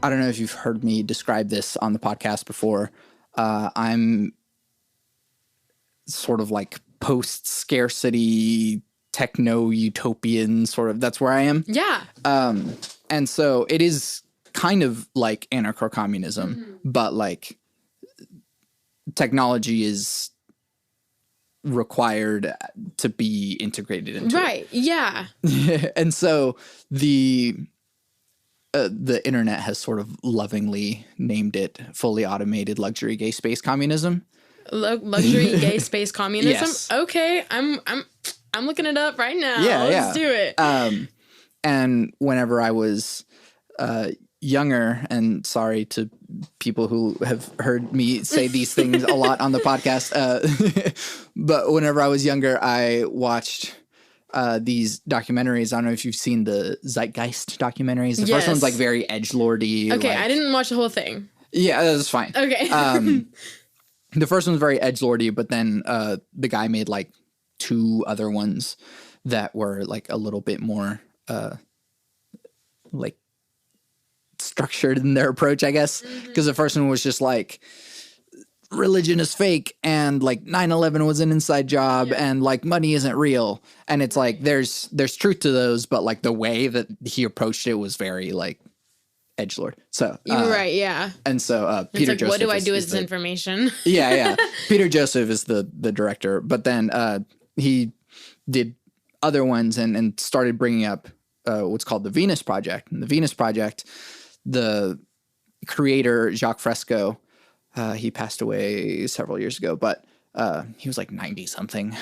I don't know if you've heard me describe this on the podcast before. I'm sort of like post-scarcity techno-utopian sort of. That's where I am. Yeah. And so it is kind of like anarcho-communism, but like technology is required to be integrated into Right. Yeah. it. And so the internet has sort of lovingly named it fully automated luxury gay space communism. Luxury gay space communism. Yes. Okay, I'm looking it up right now. Yeah, Let's do it. And whenever I was younger, and sorry to people who have heard me say these things a lot on the podcast, but whenever I was younger, I watched these documentaries. I don't know if you've seen the Zeitgeist documentaries. The first one's like very edgelordy. Okay, like, I didn't watch the whole thing. Yeah, that's fine. Okay. The first one's very edgelordy, but then the guy made like 2 other ones that were like a little bit more like structured in their approach, I guess. Because the first one was just like, religion is fake and like 9/11 was an inside job and like money isn't real. And it's like there's truth to those, but like the way that he approached it was very like edgelord. So You're right, yeah. And so Peter it's like, Joseph, what do I do with this information? yeah. Peter Joseph is the director, but then he did other ones and started bringing up what's called the Venus Project. And the Venus Project, the creator Jacques Fresco, he passed away several years ago, but he was like 90 something,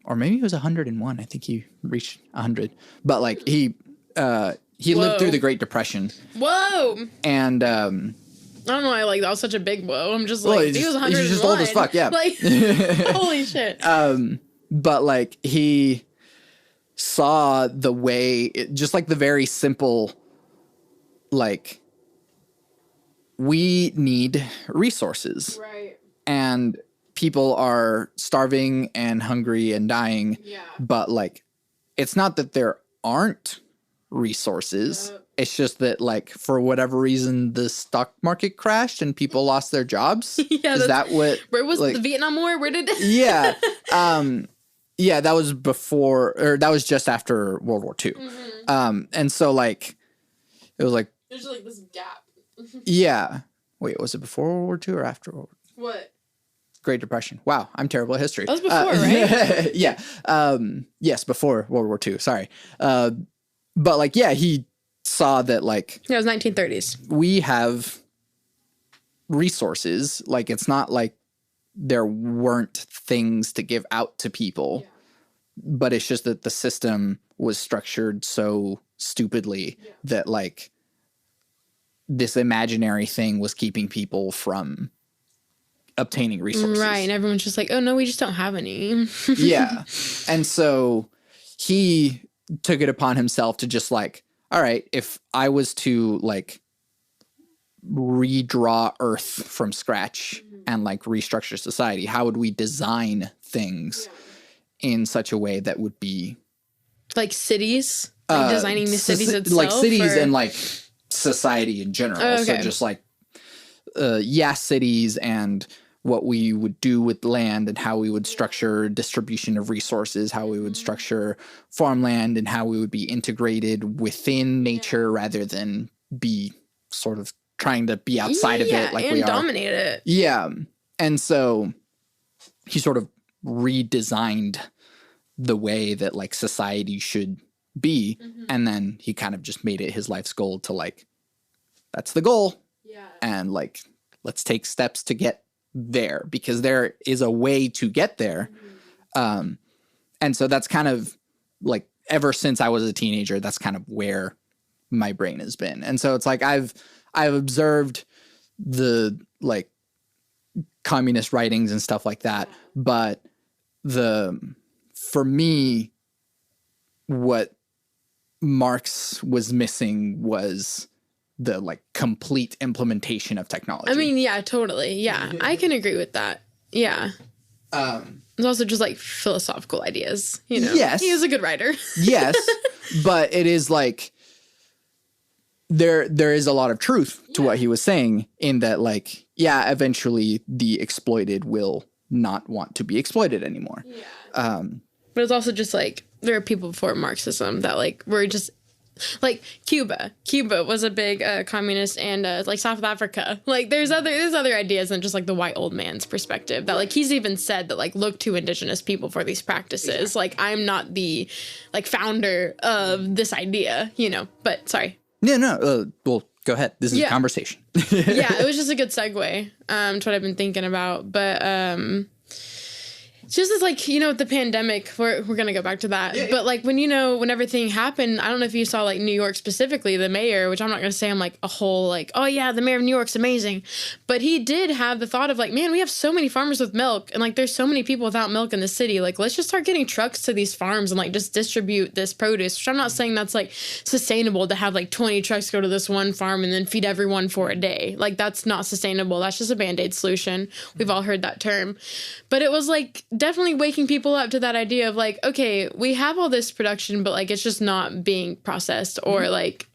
or maybe he was 101. I think he reached 100. But like he lived through the Great Depression. Whoa! And I don't know why like that was such a big whoa. I'm just like, well, he was 101. He's just old as fuck, yeah. Like, holy shit. But like he saw the way, just like the very simple, like, we need resources. Right. And people are starving and hungry and dying. Yeah. But like, it's not that there aren't resources. It's just that like, for whatever reason, the stock market crashed and people lost their jobs. Yeah. Is that what? Where was like, the Vietnam War? Where did? Yeah. Yeah, that was before, or that was just after World War II. And so like, it was like, There's like this gap. yeah. Wait, was it before World War II or after World War II? What? Great Depression. Wow, I'm terrible at history. That was before, right? Yeah. Yes, before World War II. Sorry. But like, yeah, he saw that like, Yeah, it was 1930s. we have resources. Like, it's not like there weren't things to give out to people, but it's just that the system was structured so stupidly that like this imaginary thing was keeping people from obtaining resources. Right, and everyone's just like, oh no, we just don't have any. Yeah. And so he took it upon himself to just like, all right, if I was to like redraw Earth from scratch and like restructure society, how would we design things in such a way that would be Like cities? Like designing the cities itself? Like cities or? and like society in general. Oh, okay. So just like, cities and what we would do with land and how we would structure distribution of resources, how we would structure farmland and how we would be integrated within nature rather than be sort of trying to be outside of it like we are. Dominate it. Yeah. And so he sort of redesigned the way that like society should be. And then he kind of just made it his life's goal to like, that's the goal. Yeah. And like, let's take steps to get there because there is a way to get there. And so that's kind of like, ever since I was a teenager, that's kind of where my brain has been. And so it's like, I've observed the like communist writings and stuff like that. But for me, what Marx was missing was the like complete implementation of technology. I mean, yeah, totally. Yeah, I can agree with that. Yeah. It's also just like philosophical ideas, you know? Yes. He was a good writer. Yes, but it is like there is a lot of truth to what he was saying in that, like, yeah, eventually the exploited will not want to be exploited anymore. Yeah. But it's also just like there are people before Marxism that like were just like Cuba. Cuba was a big communist, and like South Africa. Like there's other ideas than just like the white old man's perspective. That like he's even said that like look to indigenous people for these practices. Exactly. Like I'm not the like founder of this idea, you know. But sorry. No. Well, go ahead. This is a conversation. Yeah, it was just a good segue to what I've been thinking about. But just as like, you know, with the pandemic, we're going to go back to that. Yeah, but like when, you know, when everything happened, I don't know if you saw like New York specifically, the mayor, which I'm not going to say I'm like a whole like, oh yeah, the mayor of New York's amazing. But he did have the thought of like, man, we have so many farmers with milk and like there's so many people without milk in the city. Like let's just start getting trucks to these farms and like just distribute this produce, which I'm not saying that's like sustainable to have like 20 trucks go to this one farm and then feed everyone for a day. Like that's not sustainable. That's just a Band-Aid solution. We've all heard that term. But it was like definitely waking people up to that idea of like, okay, we have all this production, but like it's just not being processed or like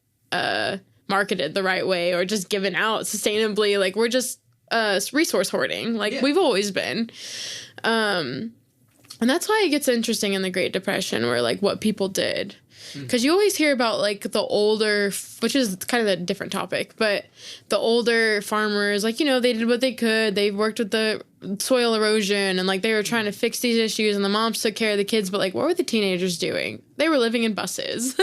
marketed the right way or just given out sustainably. Like we're just resource hoarding like we've always been. And that's why it gets interesting in the Great Depression where like what people did. Because you always hear about, like, the older, which is kind of a different topic, but the older farmers, like, you know, they did what they could. They worked with the soil erosion and, like, they were trying to fix these issues and the moms took care of the kids. But, like, what were the teenagers doing? They were living in buses.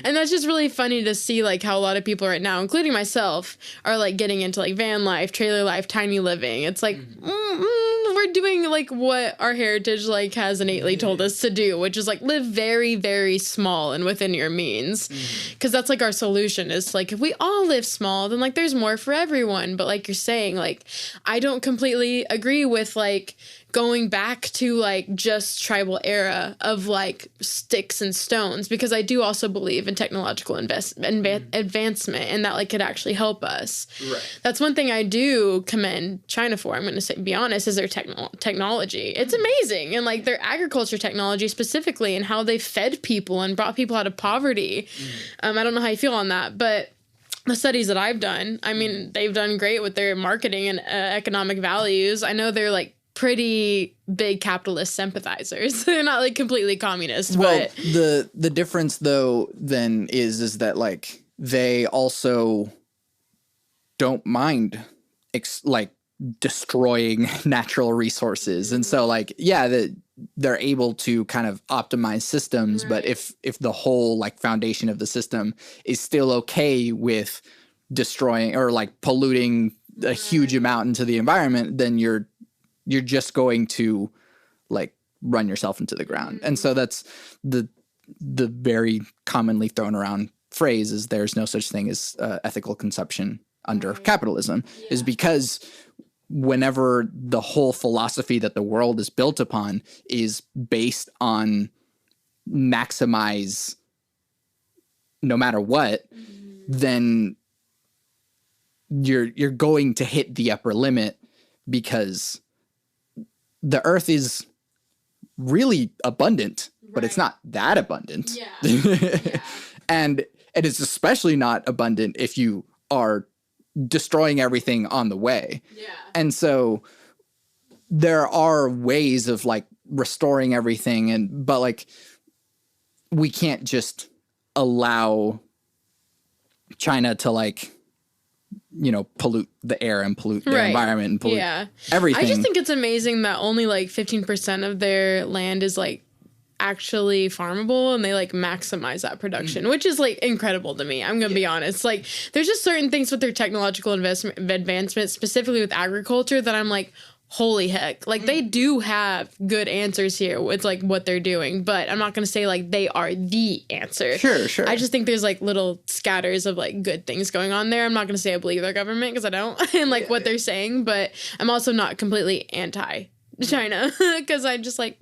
And that's just really funny to see, like, how a lot of people right now, including myself, are, like, getting into, like, van life, trailer life, tiny living. It's like, we're doing, like, what our heritage, like, has innately told us to do, which is, like, live very, very small and within your means. Because that's, like, our solution is, like, if we all live small, then, like, there's more for everyone. But, like you're saying, like, I don't completely agree with, like, going back to, like, just tribal era of, like, sticks and stones, because I do also believe in technological advancement and that, like, could actually help us. Right. That's one thing I do commend China for, I'm going to be honest, is their technology. It's amazing. And, like, their agriculture technology specifically and how they fed people and brought people out of poverty. I don't know how you feel on that, but the studies that I've done, I mean, they've done great with their marketing and economic values. I know they're, like, pretty big capitalist sympathizers. They're not like completely communist. Well, but the difference though then is that like they also don't mind like destroying natural resources, and so like they're able to kind of optimize systems. Right. But if the whole like foundation of the system is still okay with destroying or like polluting a huge amount into the environment, then you're just going to like run yourself into the ground. And so that's the very commonly thrown around phrase is there's no such thing as ethical consumption under capitalism, is because whenever the whole philosophy that the world is built upon is based on maximize no matter what, then you're going to hit the upper limit, because the earth is really abundant, but it's not that abundant. Yeah. And it's especially not abundant if you are destroying everything on the way. Yeah. And so there are ways of like restoring everything, but like we can't just allow China to like, you know, pollute the air and pollute the environment and pollute everything. I just think it's amazing that only like 15% of their land is like actually farmable, and they like maximize that production, which is like incredible to me. I'm gonna be honest. Like there's just certain things with their technological advancement, specifically with agriculture, that I'm like, holy heck, like they do have good answers here with like what they're doing, but I'm not going to say like they are the answer. Sure. I just think there's like little scatters of like good things going on there. I'm not going to say I believe their government, because I don't, and like what they're saying, but I'm also not completely anti China, because I'm just like,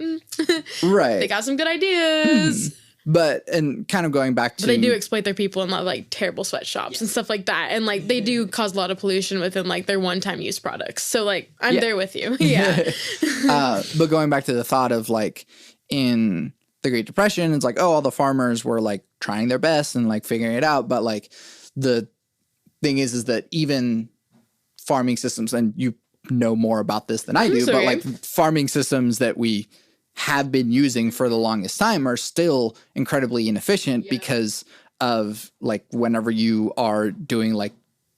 right, they got some good ideas. But, and kind of going back to... But they do exploit their people in, like, terrible sweatshops and stuff like that. And, like, they do cause a lot of pollution within, like, their one-time use products. So, like, I'm there with you. Yeah. But going back to the thought of, like, in the Great Depression, it's like, oh, all the farmers were, like, trying their best and, like, figuring it out. But, like, the thing is that even farming systems, and you know more about this than I do, but like farming systems that we have been using for the longest time are still incredibly inefficient because of like whenever you are doing like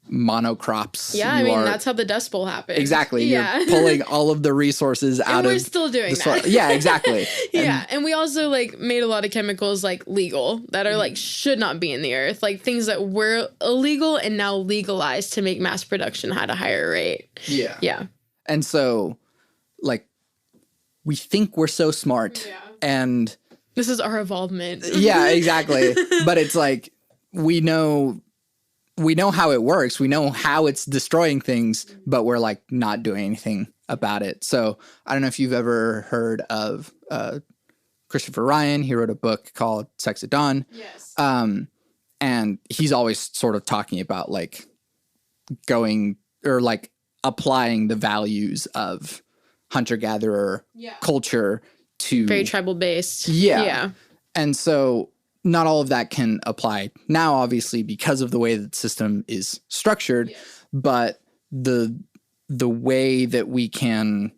monocrops. Yeah, I mean, that's how the Dust Bowl happened. Exactly. Yeah. You're pulling all of the resources out and of... we're still doing that. Yeah, exactly. And we also like made a lot of chemicals like legal that are like should not be in the earth. Like things that were illegal and now legalized to make mass production at a higher rate. Yeah. Yeah. And so like we think we're so smart and... This is our involvement. Yeah, exactly. But it's like we know how it works. We know how it's destroying things, but we're like not doing anything about it. So I don't know if you've ever heard of Christopher Ryan. He wrote a book called Sex at Dawn. Yes. And he's always sort of talking about like going or like applying the values of hunter-gatherer culture to... Very tribal based. Yeah. And so not all of that can apply now, obviously, because of the way that the system is structured, but the way that we can,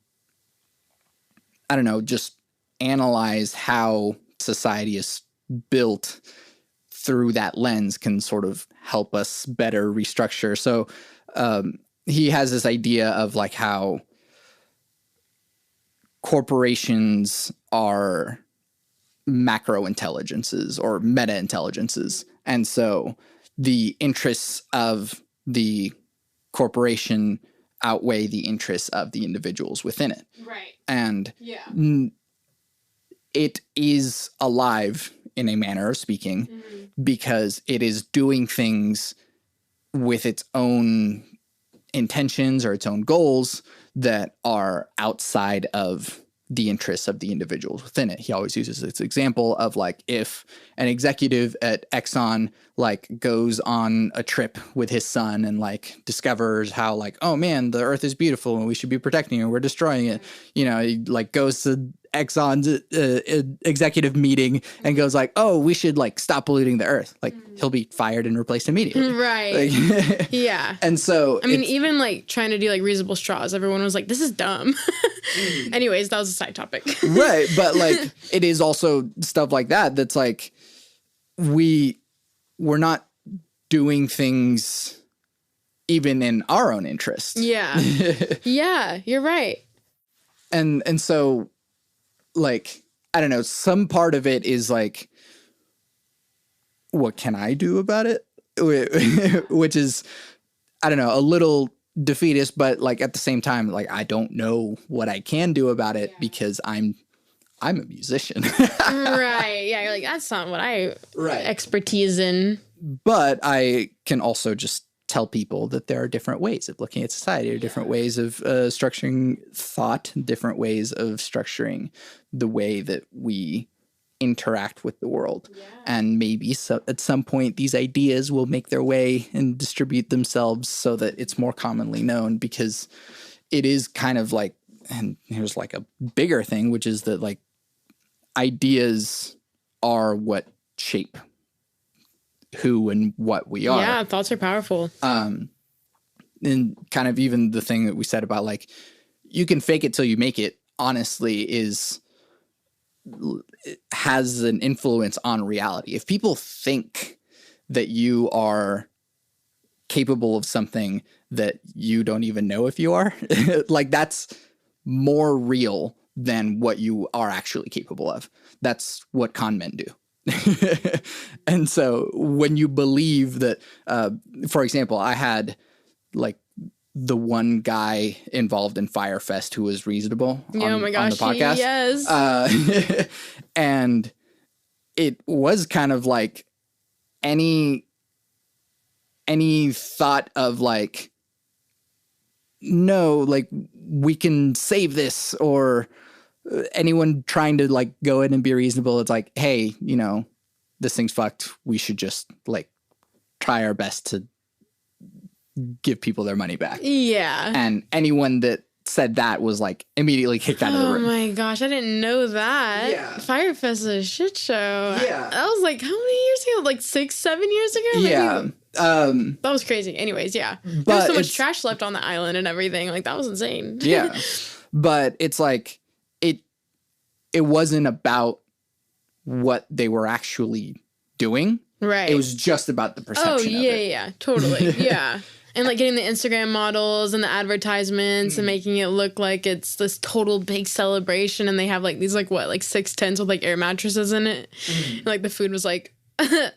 I don't know, just analyze how society is built through that lens can sort of help us better restructure. So he has this idea of like how corporations are macro intelligences or meta intelligences. And so the interests of the corporation outweigh the interests of the individuals within it. Right. And it is alive in a manner of speaking because it is doing things with its own intentions or its own goals that are outside of the interests of the individuals within it. He always uses this example of like if an executive at Exxon like goes on a trip with his son and like discovers how like, oh man, the earth is beautiful and we should be protecting it, we're destroying it. You know, he like goes to Exxon's executive meeting and goes like, oh, we should like stop polluting the earth. Like he'll be fired and replaced immediately. Right. Like, yeah. And so I mean, even like trying to do like reusable straws, everyone was like, this is dumb. Anyways, that was a side topic. Right. But like it is also stuff like that that's like we're not doing things even in our own interest. Yeah. Yeah, you're right. And so like, I don't know, some part of it is like, what can I do about it? Which is, I don't know, a little defeatist, but like at the same time, like I don't know what I can do about it because I'm a musician. Right. Yeah. You're like, that's not what I expertise in. But I can also just tell people that there are different ways of looking at society, or different ways of structuring thought, different ways of structuring the way that we interact with the world. Yeah. And maybe at some point these ideas will make their way and distribute themselves so that it's more commonly known, because it is kind of like, and here's like a bigger thing, which is that like ideas are what shape who and what we are. Yeah, thoughts are powerful. And kind of even the thing that we said about like, you can fake it till you make it, honestly has an influence on reality. If people think that you are capable of something that you don't even know if you are, like that's more real than what you are actually capable of. That's what con men do. And so when you believe that, for example, I had like the one guy involved in Firefest who was reasonable on the podcast. Yes. And it was kind of like any thought of like, no, like we can save this, or anyone trying to like go in and be reasonable. It's like, hey, you know, this thing's fucked. We should just like try our best to give people their money back. Yeah. And anyone that said that was like immediately kicked out of the room. Oh my gosh, I didn't know that. Yeah. Firefest is a shit show. Yeah. That was like how many years ago? Like 6-7 years ago? Yeah. Maybe. That was crazy. Anyways, yeah. There But was so much trash left on the island and everything. Like that was insane. Yeah. But it's like it wasn't about what they were actually doing. Right. It was just about the perception of it. Yeah. Totally. Yeah. And like getting the Instagram models and the advertisements and making it look like it's this total big celebration. And they have like these like 6 tents with like air mattresses in it. And, like the food was like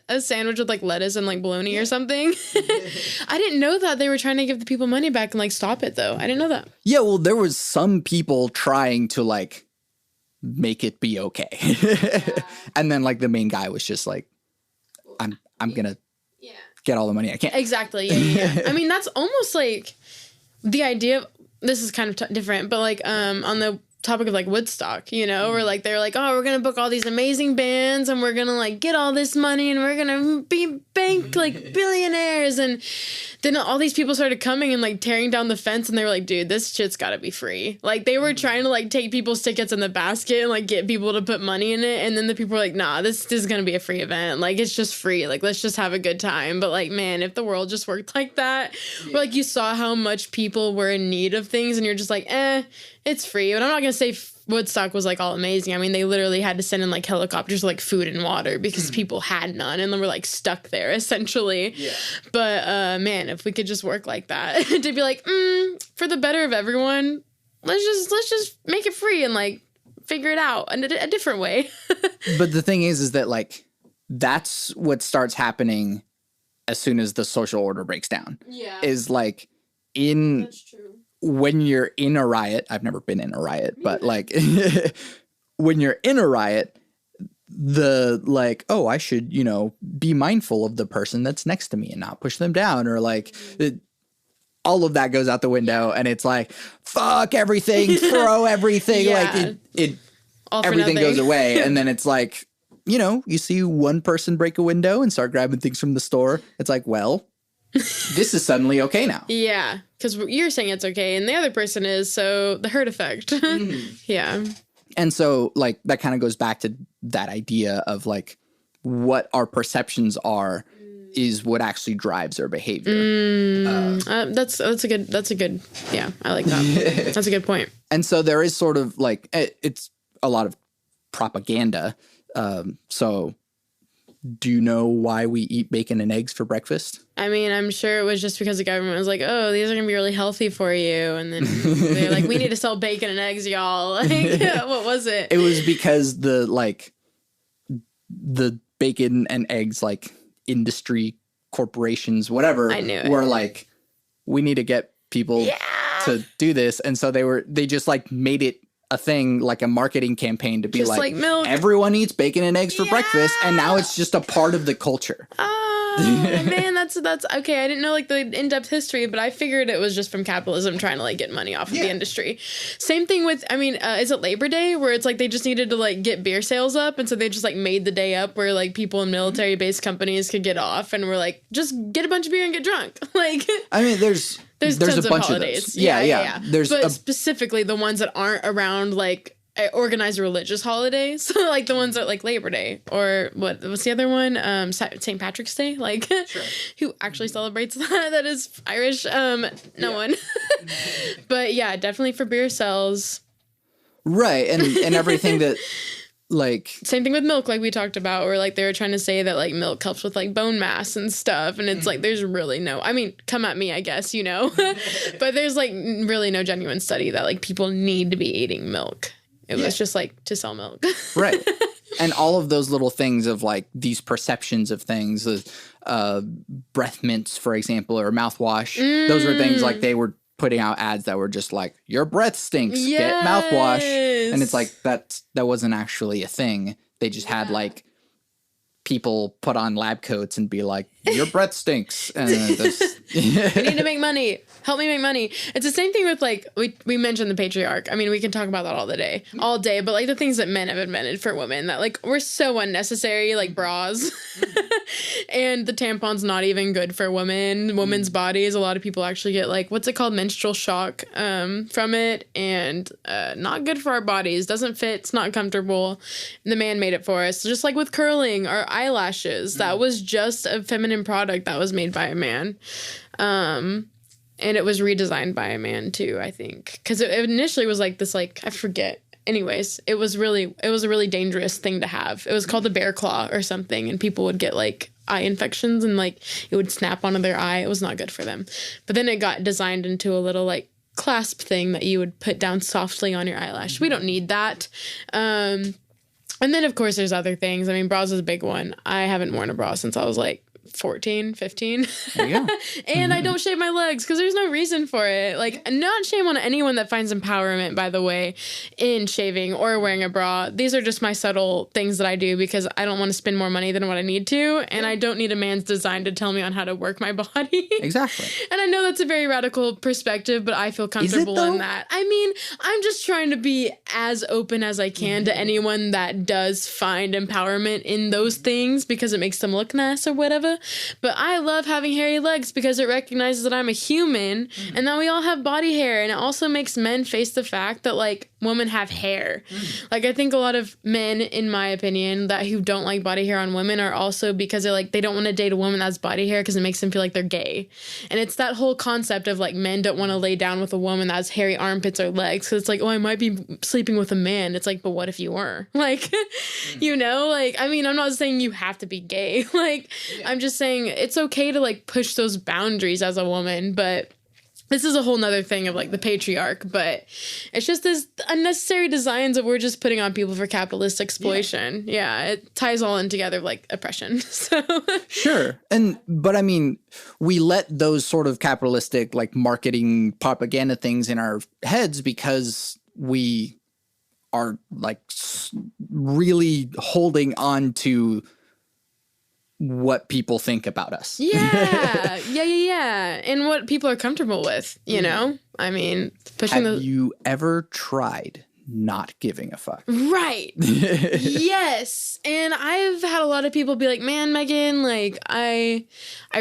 a sandwich with like lettuce and like bologna or something. I didn't know that they were trying to give the people money back and like stop it though. I didn't know that. Yeah, well, there was some people trying to like make it be okay. And then like the main guy was just like, I'm gonna get all the money I can. Exactly. Yeah. I mean, that's almost like the idea of, this is kind of different, but like on the topic of like Woodstock, you know, where like they're like, oh, we're gonna book all these amazing bands and we're gonna like get all this money and we're gonna be like billionaires. And then all these people started coming and like tearing down the fence and they were like, dude, this shit's gotta be free. Like they were trying to like take people's tickets in the basket and like get people to put money in it. And then the people were like, nah, this is gonna be a free event. Like it's just free. Like let's just have a good time. But like, man, if the world just worked like that, where like you saw how much people were in need of things and you're just like, it's free. But I'm not gonna say Woodstock was like all amazing. I mean, they literally had to send in like helicopters, like food and water because people had none and they were like stuck there essentially. Yeah. But man, if we could just work like that to be like, for the better of everyone, let's just make it free and like figure it out in a different way. But the thing is that like that's what starts happening as soon as the social order breaks down. Yeah. Is like that's true. When you're in a riot, I've never been in a riot, but like when you're in a riot, the like, oh, I should, you know, be mindful of the person that's next to me and not push them down, or like all of that goes out the window and it's like, fuck everything, throw everything. Like it everything goes away. And then it's like, you know, you see one person break a window and start grabbing things from the store. It's like, well, this is suddenly okay now. Yeah, because you're saying it's okay, and the other person is, so the herd effect. Yeah. And so, like, that kind of goes back to that idea of, like, what our perceptions are is what actually drives our behavior. That's a good, yeah, I like that. That's a good point. And so there is sort of, like, it's a lot of propaganda. So do you know why we eat bacon and eggs for breakfast? I mean, I'm sure it was just because the government was like, oh, these are going to be really healthy for you. And then they're like, we need to sell bacon and eggs, y'all. Like, what was it? It was because the bacon and eggs, like, industry corporations, whatever, were like, we need to get people to do this. And so they just, like, made it a thing, like a marketing campaign to be just like milk. Everyone eats bacon and eggs for breakfast, and now it's just a part of the culture. Oh man, that's okay. I didn't know like the in-depth history, but I figured it was just from capitalism trying to like get money off of the industry. Same thing with, I mean, is it Labor Day where it's like they just needed to like get beer sales up, and so they just like made the day up where like people in military-based companies could get off, and we're like, just get a bunch of beer and get drunk. Like, I mean, there's tons of holidays. Of those. Yeah. But specifically the ones that aren't around like organized religious holidays, so like the ones that like Labor Day or what's the other one? St. Patrick's Day. Like, sure. Who actually celebrates that? That is Irish. No one. But yeah, definitely for beer sales. Right, and everything that. Like, same thing with milk, like we talked about, where like they were trying to say that like milk helps with like bone mass and stuff, and it's like there's really no, I mean, come at me, I guess, you know, but there's like really no genuine study that like people need to be eating milk. It was just like to sell milk. Right. And all of those little things of like these perceptions of things, breath mints, for example, or mouthwash, those were things like they were putting out ads that were just like, your breath stinks, get mouthwash. And it's like, that wasn't actually a thing. They just had like people put on lab coats and be like, your breath stinks. And I need to make money. Help me make money. It's the same thing with like, we mentioned the patriarch. I mean, we can talk about that all day, but like the things that men have invented for women that like were so unnecessary, like bras and the tampon's not even good for women's bodies. A lot of people actually get like, what's it called? Menstrual shock from it, and not good for our bodies. Doesn't fit. It's not comfortable. The man made it for us. Just like with curling or eyelashes, that was just a feminine product that was made by a man. And it was redesigned by a man too, I think. Because it initially was like this, like, I forget. Anyways, it was a really dangerous thing to have. It was called the bear claw or something, and people would get like eye infections and like it would snap onto their eye. It was not good for them. But then it got designed into a little like clasp thing that you would put down softly on your eyelash. We don't need that. And then of course there's other things. I mean, bras is a big one. I haven't worn a bra since I was like 14, 15. There you go. And I don't shave my legs because there's no reason for it. Like, not shame on anyone that finds empowerment, by the way, in shaving or wearing a bra. These are just my subtle things that I do because I don't want to spend more money than what I need to. And I don't need a man's design to tell me on how to work my body. Exactly. And I know that's a very radical perspective, but I feel comfortable in that. I mean, I'm just trying to be as open as I can to anyone that does find empowerment in those things because it makes them look nice or whatever. But I love having hairy legs because it recognizes that I'm a human and that we all have body hair. And it also makes men face the fact that, like, women have hair. Like, I think a lot of men, in my opinion, who don't like body hair on women are also because they're like, they don't want to date a woman that has body hair because it makes them feel like they're gay. And it's that whole concept of, like, men don't want to lay down with a woman that has hairy armpits or legs because it's like, oh, I might be sleeping with a man. It's like, but what if you were? Like, you know, like, I mean, I'm not saying you have to be gay. Like, I'm just saying it's okay to, like, push those boundaries as a woman, but this is a whole nother thing of, like, the patriarch, but it's just this unnecessary designs that we're just putting on people for capitalist exploitation. Yeah, it ties all in together, like, oppression. So Sure. But I mean, we let those sort of capitalistic, like, marketing propaganda things in our heads because we are, like, really holding on to what people think about us. Yeah. And what people are comfortable with, you know? I mean, pushing Have you ever tried not giving a fuck? Right. Yes. And I've had a lot of people be like, man, Megan, like, I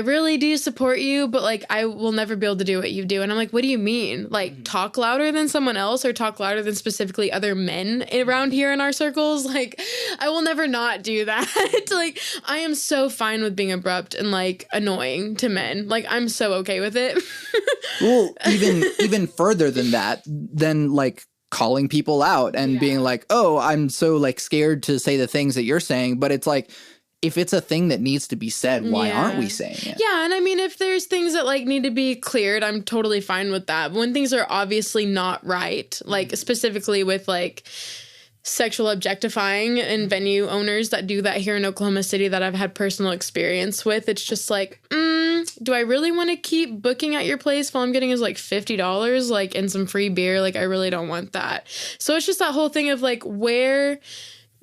really do support you, but, like, I will never be able to do what you do. And I'm like, what do you mean? Like, talk louder than someone else or talk louder than specifically other men around here in our circles? Like, I will never not do that. Like, I am so fine with being abrupt and, like, annoying to men. Like, I'm so okay with it. Well, even further than that, then, like, calling people out and being like, oh, I'm so, like, scared to say the things that you're saying. But it's like, if it's a thing that needs to be said, why aren't we saying it? Yeah, and I mean, if there's things that, like, need to be cleared, I'm totally fine with that. But when things are obviously not right, like, specifically with, like, sexual objectifying and venue owners that do that here in Oklahoma City that I've had personal experience with, it's just like, do I really want to keep booking at your place while I'm getting is like $50, like, and some free beer? Like, I really don't want that. So it's just that whole thing of, like, where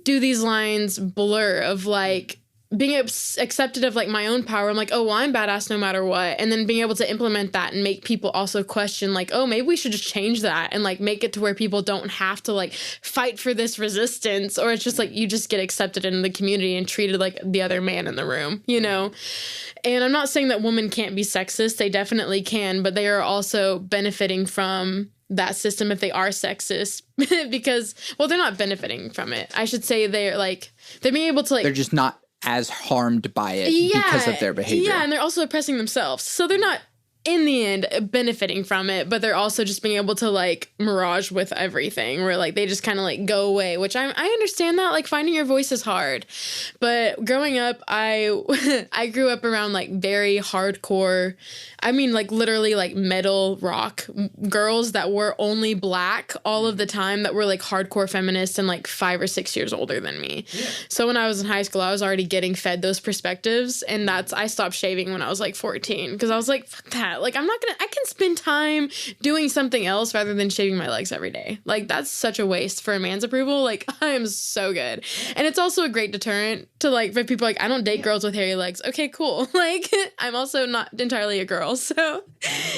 do these lines blur of, like, being accepted of, like, my own power. I'm like, oh, well, I'm badass no matter what. And then being able to implement that and make people also question, like, oh, maybe we should just change that and, like, make it to where people don't have to, like, fight for this resistance. Or it's just like you just get accepted into the community and treated like the other man in the room, you know? And I'm not saying that women can't be sexist. They definitely can, but they are also benefiting from that system if they are sexist because, well, they're not benefiting from it. I should say they're being able to, like, they're just not as harmed by it because of their behavior. Yeah, and they're also oppressing themselves. So they're not, in the end, benefiting from it, but they're also just being able to, like, mirage with everything where, like, they just kind of, like, go away, which I understand that, like, finding your voice is hard. But growing up, I grew up around, like, very hardcore, I mean, like, literally, like, metal rock girls that were only black all of the time that were, like, hardcore feminists and, like, 5 or 6 years older than me. Yeah. So when I was in high school, I was already getting fed those perspectives, and I stopped shaving when I was, like, 14 because I was like, fuck that. Like, I can spend time doing something else rather than shaving my legs every day. Like, that's such a waste for a man's approval. Like, I am so good. And it's also a great deterrent to like, for people like, I don't date girls with hairy legs. Okay, cool. Like, I'm also not entirely a girl, so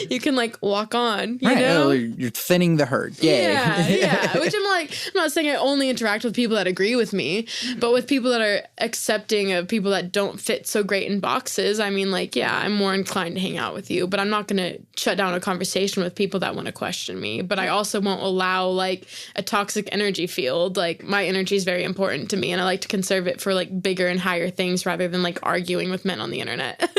you can like walk on, you know? Oh, you're thinning the herd. Yay. Yeah. Which I'm like, I'm not saying I only interact with people that agree with me, but with people that are accepting of people that don't fit so great in boxes. I mean, like, yeah, I'm more inclined to hang out with you, but I'm not going to shut down a conversation with people that want to question me. But I also won't allow like a toxic energy field. Like, my energy is very important to me, and I like to conserve it for like bigger and higher things rather than like arguing with men on the internet.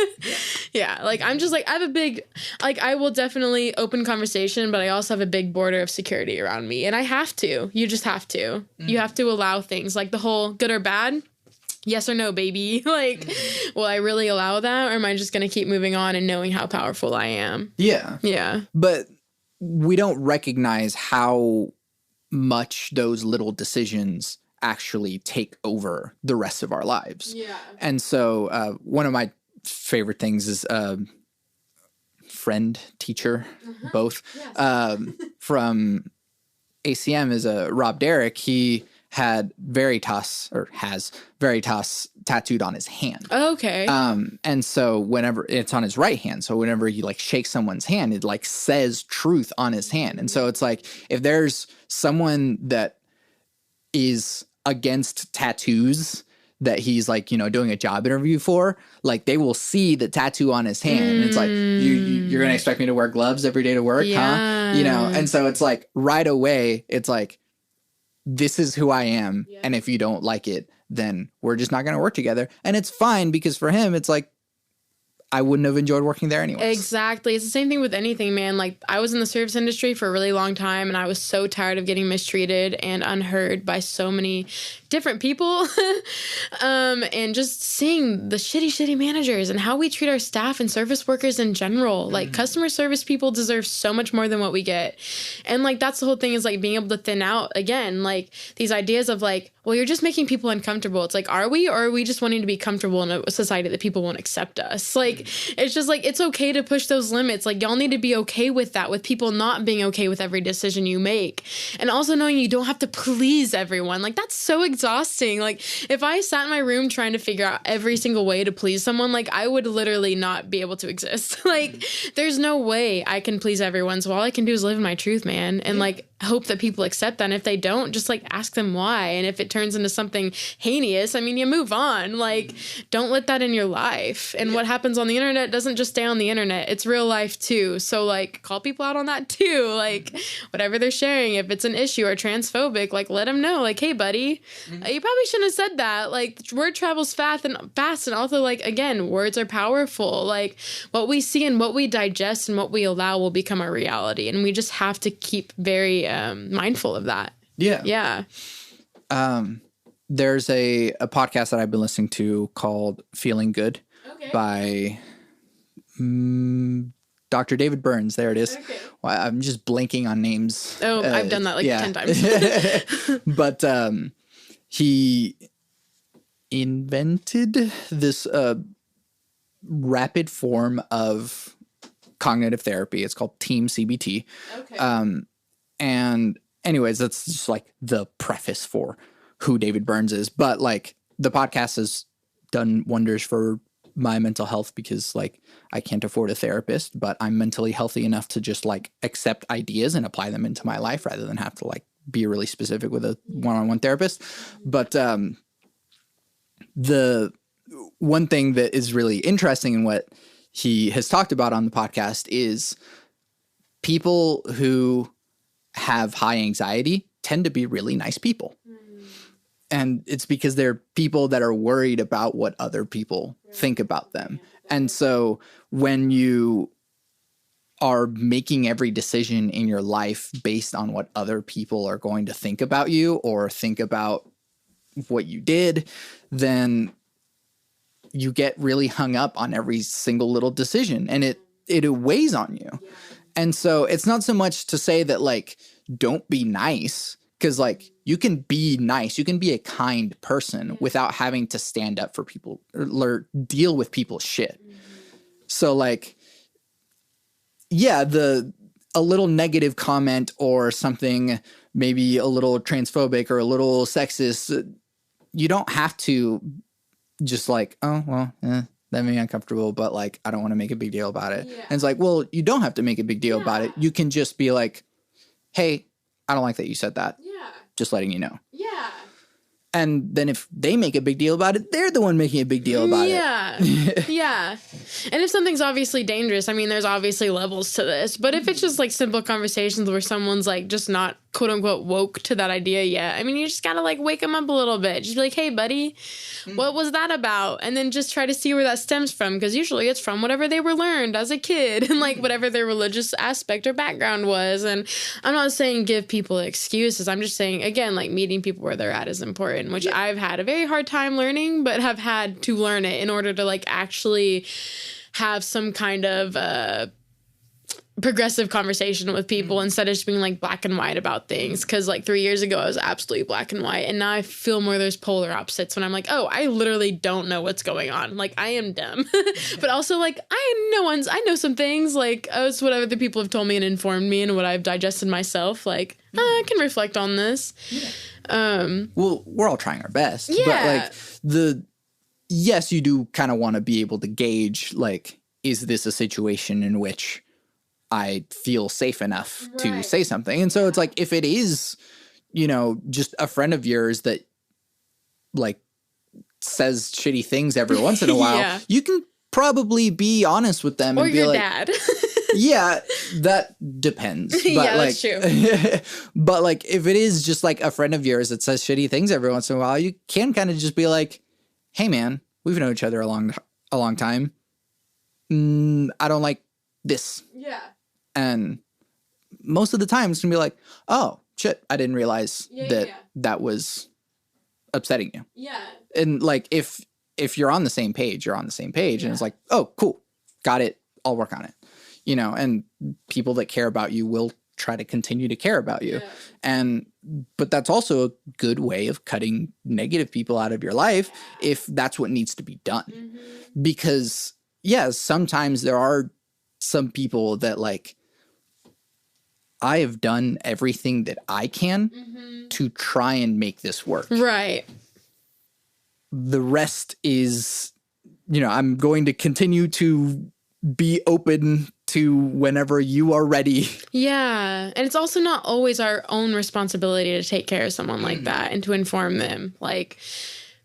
Yeah, like I'm just like, I have a big, like, I will definitely open conversation, but I also have a big border of security around me, and I have to. You just have to. You have to allow things like the whole good or bad. Yes or no, baby. Like, will I really allow that, or am I just going to keep moving on and knowing how powerful I am? Yeah. Yeah. But we don't recognize how much those little decisions actually take over the rest of our lives. Yeah. And so one of my favorite things is friend, teacher, both, Yes. from ACM is Rob Derrick. He had Veritas, or has Veritas tattooed on his hand. Okay. And so whenever it's on his right hand, so whenever he like shakes someone's hand, it like says truth on his hand. And so it's like, if there's someone that is against tattoos that he's like, you know, doing a job interview for, like they will see the tattoo on his hand. And it's like, you're going to expect me to wear gloves every day to work, huh? You know? And so it's like right away, it's like, this is who I am. Yeah. And if you don't like it, then we're just not going to work together. And it's fine, because for him, it's like, I wouldn't have enjoyed working there anyway. Exactly. It's the same thing with anything, man. Like, I was in the service industry for a really long time, and I was so tired of getting mistreated and unheard by so many different people. And just seeing the shitty managers and how we treat our staff and service workers in general. Like, customer service people deserve so much more than what we get. And like, that's the whole thing, is like being able to thin out again, like these ideas of like, well, you're just making people uncomfortable. It's like, are we, or are we just wanting to be comfortable in a society that people won't accept us? Like, it's just like, it's okay to push those limits. Like, y'all need to be okay with that, with people not being okay with every decision you make. And also knowing you don't have to please everyone. Like, that's so exhausting. Like, if I sat in my room trying to figure out every single way to please someone, like, I would literally not be able to exist. Like, there's no way I can please everyone. So all I can do is live in my truth, man. And like, hope that people accept that. And if they don't, just like ask them why. And if it turns into something heinous, I mean, you move on. Like, don't let that in your life. And what happens on the internet doesn't just stay on the internet. It's real life too. So like, call people out on that too. Like, whatever they're sharing, if it's an issue or transphobic, like, let them know, like, hey buddy, you probably shouldn't have said that. Like, word travels fast. And also, like, again, words are powerful. Like, what we see and what we digest and what we allow will become our reality. And we just have to keep very mindful of that. Yeah. There's a podcast that I've been listening to called Feeling Good by Dr. David Burns. There it is. Okay. Well, I'm just blanking on names. Oh, I've done that like 10 times. But he invented this rapid form of cognitive therapy. It's called Team CBT. Okay. And anyways, that's just like the preface for who David Burns is. But like, the podcast has done wonders for my mental health, because like, I can't afford a therapist, but I'm mentally healthy enough to just like accept ideas and apply them into my life rather than have to like be really specific with a one-on-one therapist. But the one thing that is really interesting in what he has talked about on the podcast is people who have high anxiety tend to be really nice people. And it's because they're people that are worried about what other people think about them. And so when you are making every decision in your life based on what other people are going to think about you or think about what you did, then you get really hung up on every single little decision, and it weighs on you. And so it's not so much to say that like, don't be nice, because like, you can be nice, you can be a kind person without having to stand up for people or deal with people's shit. So like, yeah, a little negative comment or something, maybe a little transphobic or a little sexist, you don't have to just like, oh, well, that made me uncomfortable, but like, I don't want to make a big deal about it. Yeah. And it's like, well, you don't have to make a big deal about it. You can just be like, hey, I don't like that you said that. Yeah. Just letting you know. Yeah. And then if they make a big deal about it, they're the one making a big deal about it. Yeah. And if something's obviously dangerous, I mean, there's obviously levels to this. But if it's just like simple conversations where someone's like just not quote unquote woke to that idea yet, I mean, you just gotta like wake them up a little bit. Just be like, hey, buddy, what was that about? And then just try to see where that stems from, because usually it's from whatever they were learned as a kid and like whatever their religious aspect or background was. And I'm not saying give people excuses. I'm just saying, again, like meeting people where they're at is important, which I've had a very hard time learning, but have had to learn it in order to like actually have some kind of progressive conversation with people instead of just being like black and white about things. Because like 3 years ago I was absolutely black and white, and now I feel more there's polar opposites when I'm like, oh, I literally don't know what's going on, like I am dumb. But also like I know some things, like it's what other people have told me and informed me and what I've digested myself, like I can reflect on this. Well, we're all trying our best, yeah. but like yes, you do kind of want to be able to gauge, like, is this a situation in which I feel safe enough to say something? And so it's like, if it is, you know, just a friend of yours that like says shitty things every once in a while, you can probably be honest with them or and be your like, dad. yeah, that depends. But yeah, like, that's true. But like, if it is just like a friend of yours that says shitty things every once in a while, you can kind of just be like, hey man, we've known each other a long time. I don't like this. Yeah. And most of the time it's gonna be like, oh shit, I didn't realize that was upsetting you. Yeah. And like, if you're on the same page, you're on the same page. And it's like, oh, cool. Got it. I'll work on it. You know, and people that care about you will try to continue to care about you. But that's also a good way of cutting negative people out of your life if that's what needs to be done. Because sometimes there are some people that like, I have done everything that I can to try and make this work. Right. The rest is, you know, I'm going to continue to be open to whenever you are ready. Yeah. And it's also not always our own responsibility to take care of someone like that and to inform them. Like,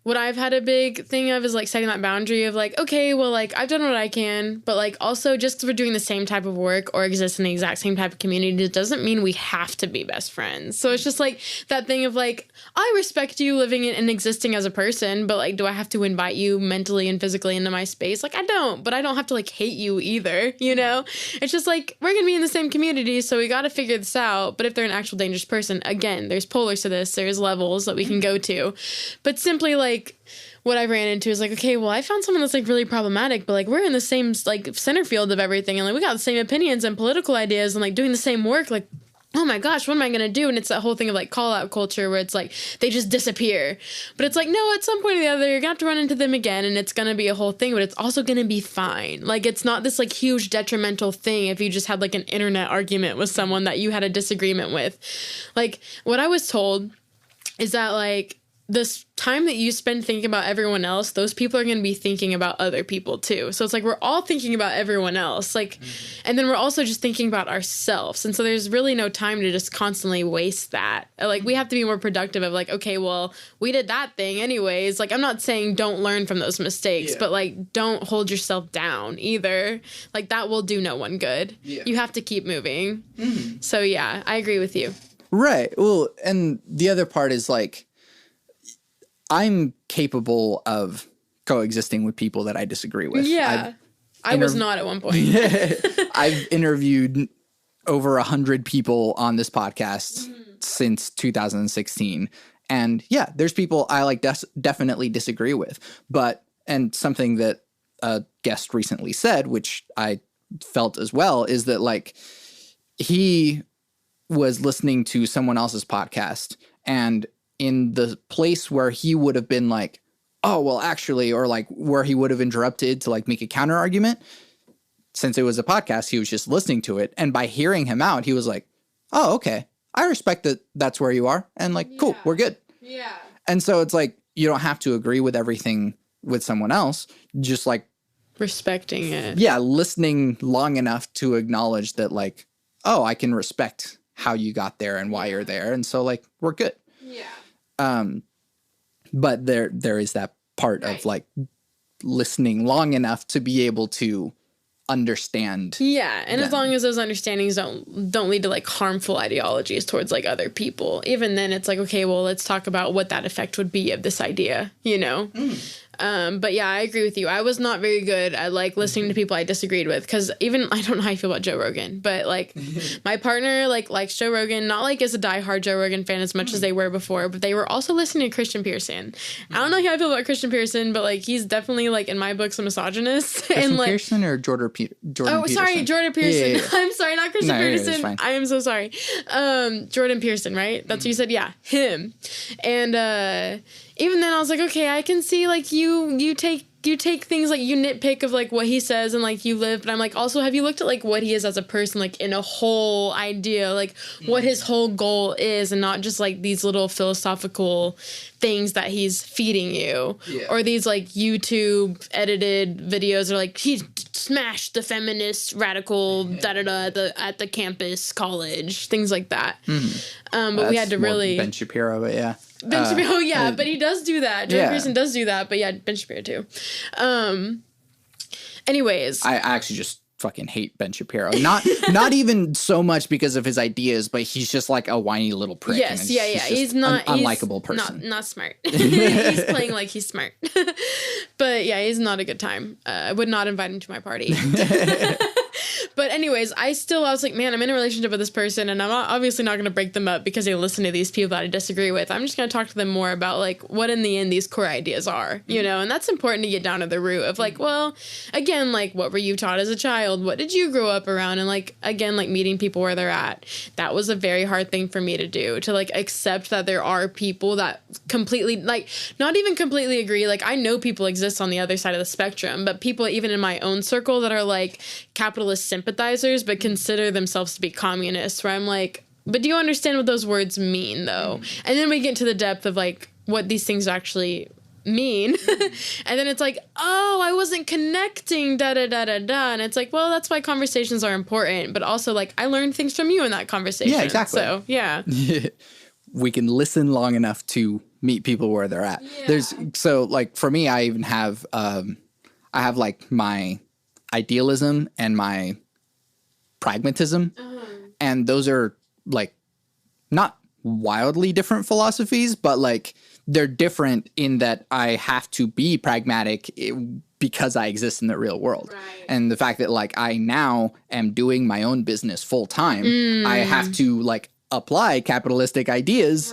what I've had a big thing of is like setting that boundary of like, okay, well, like I've done what I can, but like also just because we're doing the same type of work or exist in the exact same type of community, it doesn't mean we have to be best friends. So it's just like that thing of like, I respect you living and existing as a person, but like, do I have to invite you mentally and physically into my space? Like I don't, but I don't have to like hate you either, you know? It's just like, we're gonna be in the same community, so we gotta figure this out. But if they're an actual dangerous person, again, there's polars to this, there's levels that we can go to. But simply like, what I ran into is like, okay, well, I found someone that's like really problematic, but like we're in the same like center field of everything, and like we got the same opinions and political ideas and like doing the same work. Like, oh my gosh, what am I gonna do? And it's that whole thing of like call out culture where it's like they just disappear. But it's like, no, at some point or the other, you're gonna have to run into them again, and it's gonna be a whole thing, but it's also gonna be fine. Like, it's not this like huge detrimental thing if you just had like an internet argument with someone that you had a disagreement with. Like, what I was told is that like this time that you spend thinking about everyone else, those people are going to be thinking about other people too. So it's like we're all thinking about everyone else, like, and then we're also just thinking about ourselves. And so there's really no time to just constantly waste that. Like, we have to be more productive of like, okay, well, we did that thing anyways. Like, I'm not saying don't learn from those mistakes, but like, don't hold yourself down either. Like, that will do no one good. You have to keep moving. So yeah, I agree with you. Right. Well, and the other part is like, I'm capable of coexisting with people that I disagree with. Yeah. I was not at one point. I've interviewed over 100 people on this podcast since 2016. And yeah, there's people I like definitely disagree with. And something that a guest recently said, which I felt as well, is that like he was listening to someone else's podcast, and in the place where he would have been like, oh, well, actually, or like where he would have interrupted to like make a counter argument, since it was a podcast, he was just listening to it. And by hearing him out, he was like, oh, okay, I respect that that's where you are. And like, cool, we're good. Yeah. And so it's like, you don't have to agree with everything with someone else, just like respecting it. Yeah, listening long enough to acknowledge that, like, oh, I can respect how you got there and why you're there, and so like we're good. Yeah. But there is that part of like listening long enough to be able to understand. Yeah, and as long as those understandings don't lead to like harmful ideologies towards like other people, even then it's like, okay, well, let's talk about what that effect would be of this idea, you know? But yeah, I agree with you. I was not very good at like listening to people I disagreed with, because even I don't know how I feel about Joe Rogan, but like my partner like likes Joe Rogan, not like as a diehard Joe Rogan fan as much as they were before, but they were also listening to Christian Pearson. I don't know how I feel about Christian Pearson, but like he's definitely like in my books a misogynist. Christian and like Pearson or Jordan Peterson? Oh, sorry, Jordan Pearson. Yeah. I'm sorry, not Christian Pearson. Fine. I am so sorry. Jordan Pearson, right? That's what you said? Yeah, him. And even then I was like, okay, I can see like you take things like you nitpick of like what he says and like you live, but I'm like, also, have you looked at like what he is as a person, like in a whole idea, like what his whole goal is, and not just like these little philosophical things that he's feeding you, or these like YouTube edited videos are like he smashed the feminist radical at the campus college, things like that. But we had to really Ben Shapiro, but yeah. Ben Shapiro, but he does do that. Jordan Pearson does do that, but yeah, Ben Shapiro too. Anyways, I actually just fucking hate Ben Shapiro. Not even so much because of his ideas, but he's just like a whiny little prick. Yes, yeah. He's not an unlikable person. Not smart. He's playing like he's smart. But yeah, he's not a good time. I would not invite him to my party. But anyways, I was like, man, I'm in a relationship with this person, and I'm obviously not going to break them up because they listen to these people that I disagree with. I'm just going to talk to them more about like what in the end these core ideas are, you know? And that's important to get down to the root of like, well, again, like what were you taught as a child? What did you grow up around? And like, again, like meeting people where they're at. That was a very hard thing for me to do, to like accept that there are people that completely, like, not even completely agree. Like I know people exist on the other side of the spectrum, but people even in my own circle that are like capitalist sympathizers but consider themselves to be communists, where I'm like, but do you understand what those words mean though? And then we get into the depth of like what these things actually mean. And then it's like, oh, I wasn't connecting and it's like, well, that's why conversations are important, but also like I learned things from you in that conversation. Yeah, exactly. So yeah. We can listen long enough to meet people where they're at. So like for me, I even have I have like my idealism and my pragmatism, and those are like not wildly different philosophies, but like they're different in that I have to be pragmatic because I exist in the real world. And the fact that like I now am doing my own business full time, I have to like apply capitalistic ideas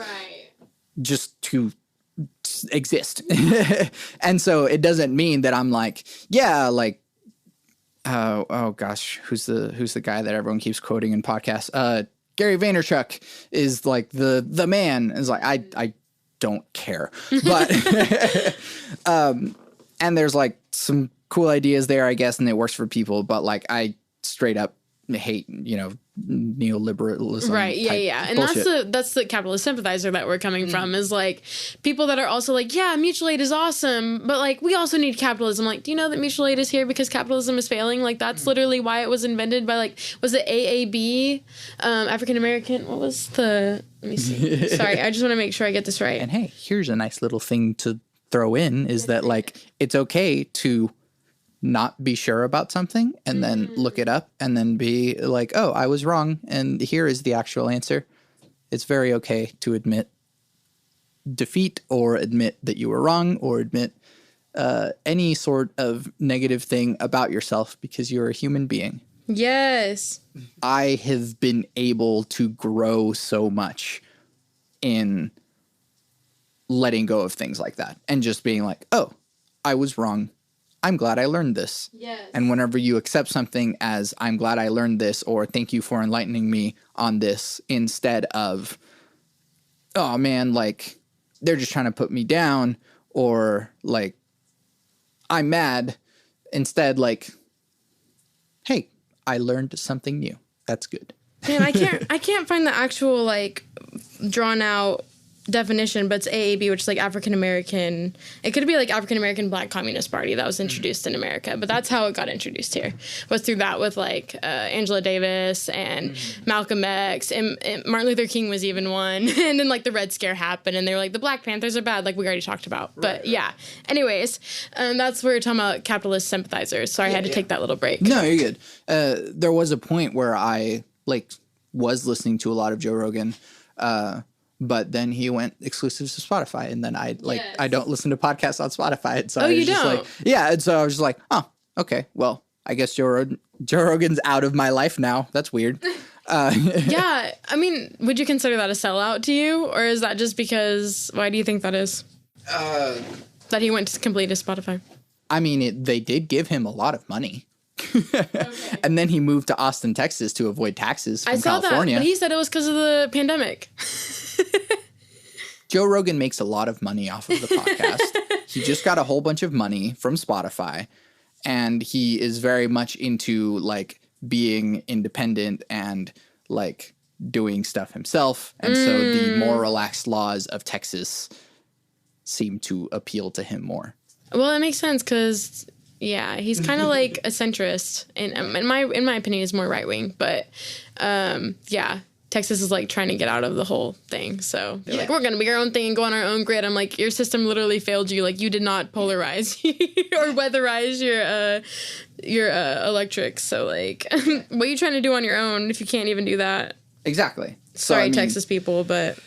just to exist. And so it doesn't mean that I'm like, yeah, like oh gosh, who's the guy that everyone keeps quoting in podcasts? Gary Vaynerchuk is like the man. Is like I don't care, but and there's like some cool ideas there, I guess, and it works for people. But like I straight up hate, you know, neoliberalism. Right. Yeah. And bullshit. that's the capitalist sympathizer that we're coming from, is like people that are also like, yeah, mutual aid is awesome, but like we also need capitalism. Like, do you know that mutual aid is here because capitalism is failing? Like that's literally why it was invented by like, was it AAB, African American? What was the? Let me see. Sorry, I just want to make sure I get this right. And hey, here's a nice little thing to throw in is that like it's okay to not be sure about something and then look it up and then be like, oh, I was wrong and here is the actual answer. It's very okay to admit defeat or admit that you were wrong or admit any sort of negative thing about yourself because you're a human being. Yes. I have been able to grow so much in letting go of things like that and just being like, oh, I was wrong. I'm glad I learned this. Yes. And whenever you accept something as I'm glad I learned this or thank you for enlightening me on this instead of, oh man, like they're just trying to put me down or like I'm mad. Instead, like, hey, I learned something new. That's good. Man, I can't find the actual like drawn out definition, but it's AAB, which is like African American. It could be like African American Black Communist Party that was introduced in America, but that's how it got introduced here. Was through that with like Angela Davis and Malcolm X, and Martin Luther King was even one. And then like the Red Scare happened, and they were like the Black Panthers are bad, like we already talked about. But yeah. Anyways, that's where we're talking about capitalist sympathizers. Sorry, I had to take that little break. No, you're good. There was a point where I like was listening to a lot of Joe Rogan. But then he went exclusive to Spotify, and then I don't listen to podcasts on Spotify. And so I was just like, and so I was just like, oh, okay, well, I guess Joe Rogan's out of my life now. That's weird. Yeah, I mean, would you consider that a sellout to you, or is that just because? Why do you think that is? That he went completely to Spotify. I mean, they did give him a lot of money. Okay. And then he moved to Austin, Texas to avoid taxes from California. That, but he said it was because of the pandemic. Joe Rogan makes a lot of money off of the podcast. He just got a whole bunch of money from Spotify, and he is very much into like being independent and like doing stuff himself. And so the more relaxed laws of Texas seem to appeal to him more. Well, it makes sense because he's kind of like a centrist, and in my opinion, he's more right wing. But Texas is like trying to get out of the whole thing. So they're like, we're going to be our own thing and go on our own grid. I'm like, your system literally failed you. Like, you did not polarize or weatherize your electrics. So like, what are you trying to do on your own if you can't even do that? Exactly. Sorry, Texas people, but.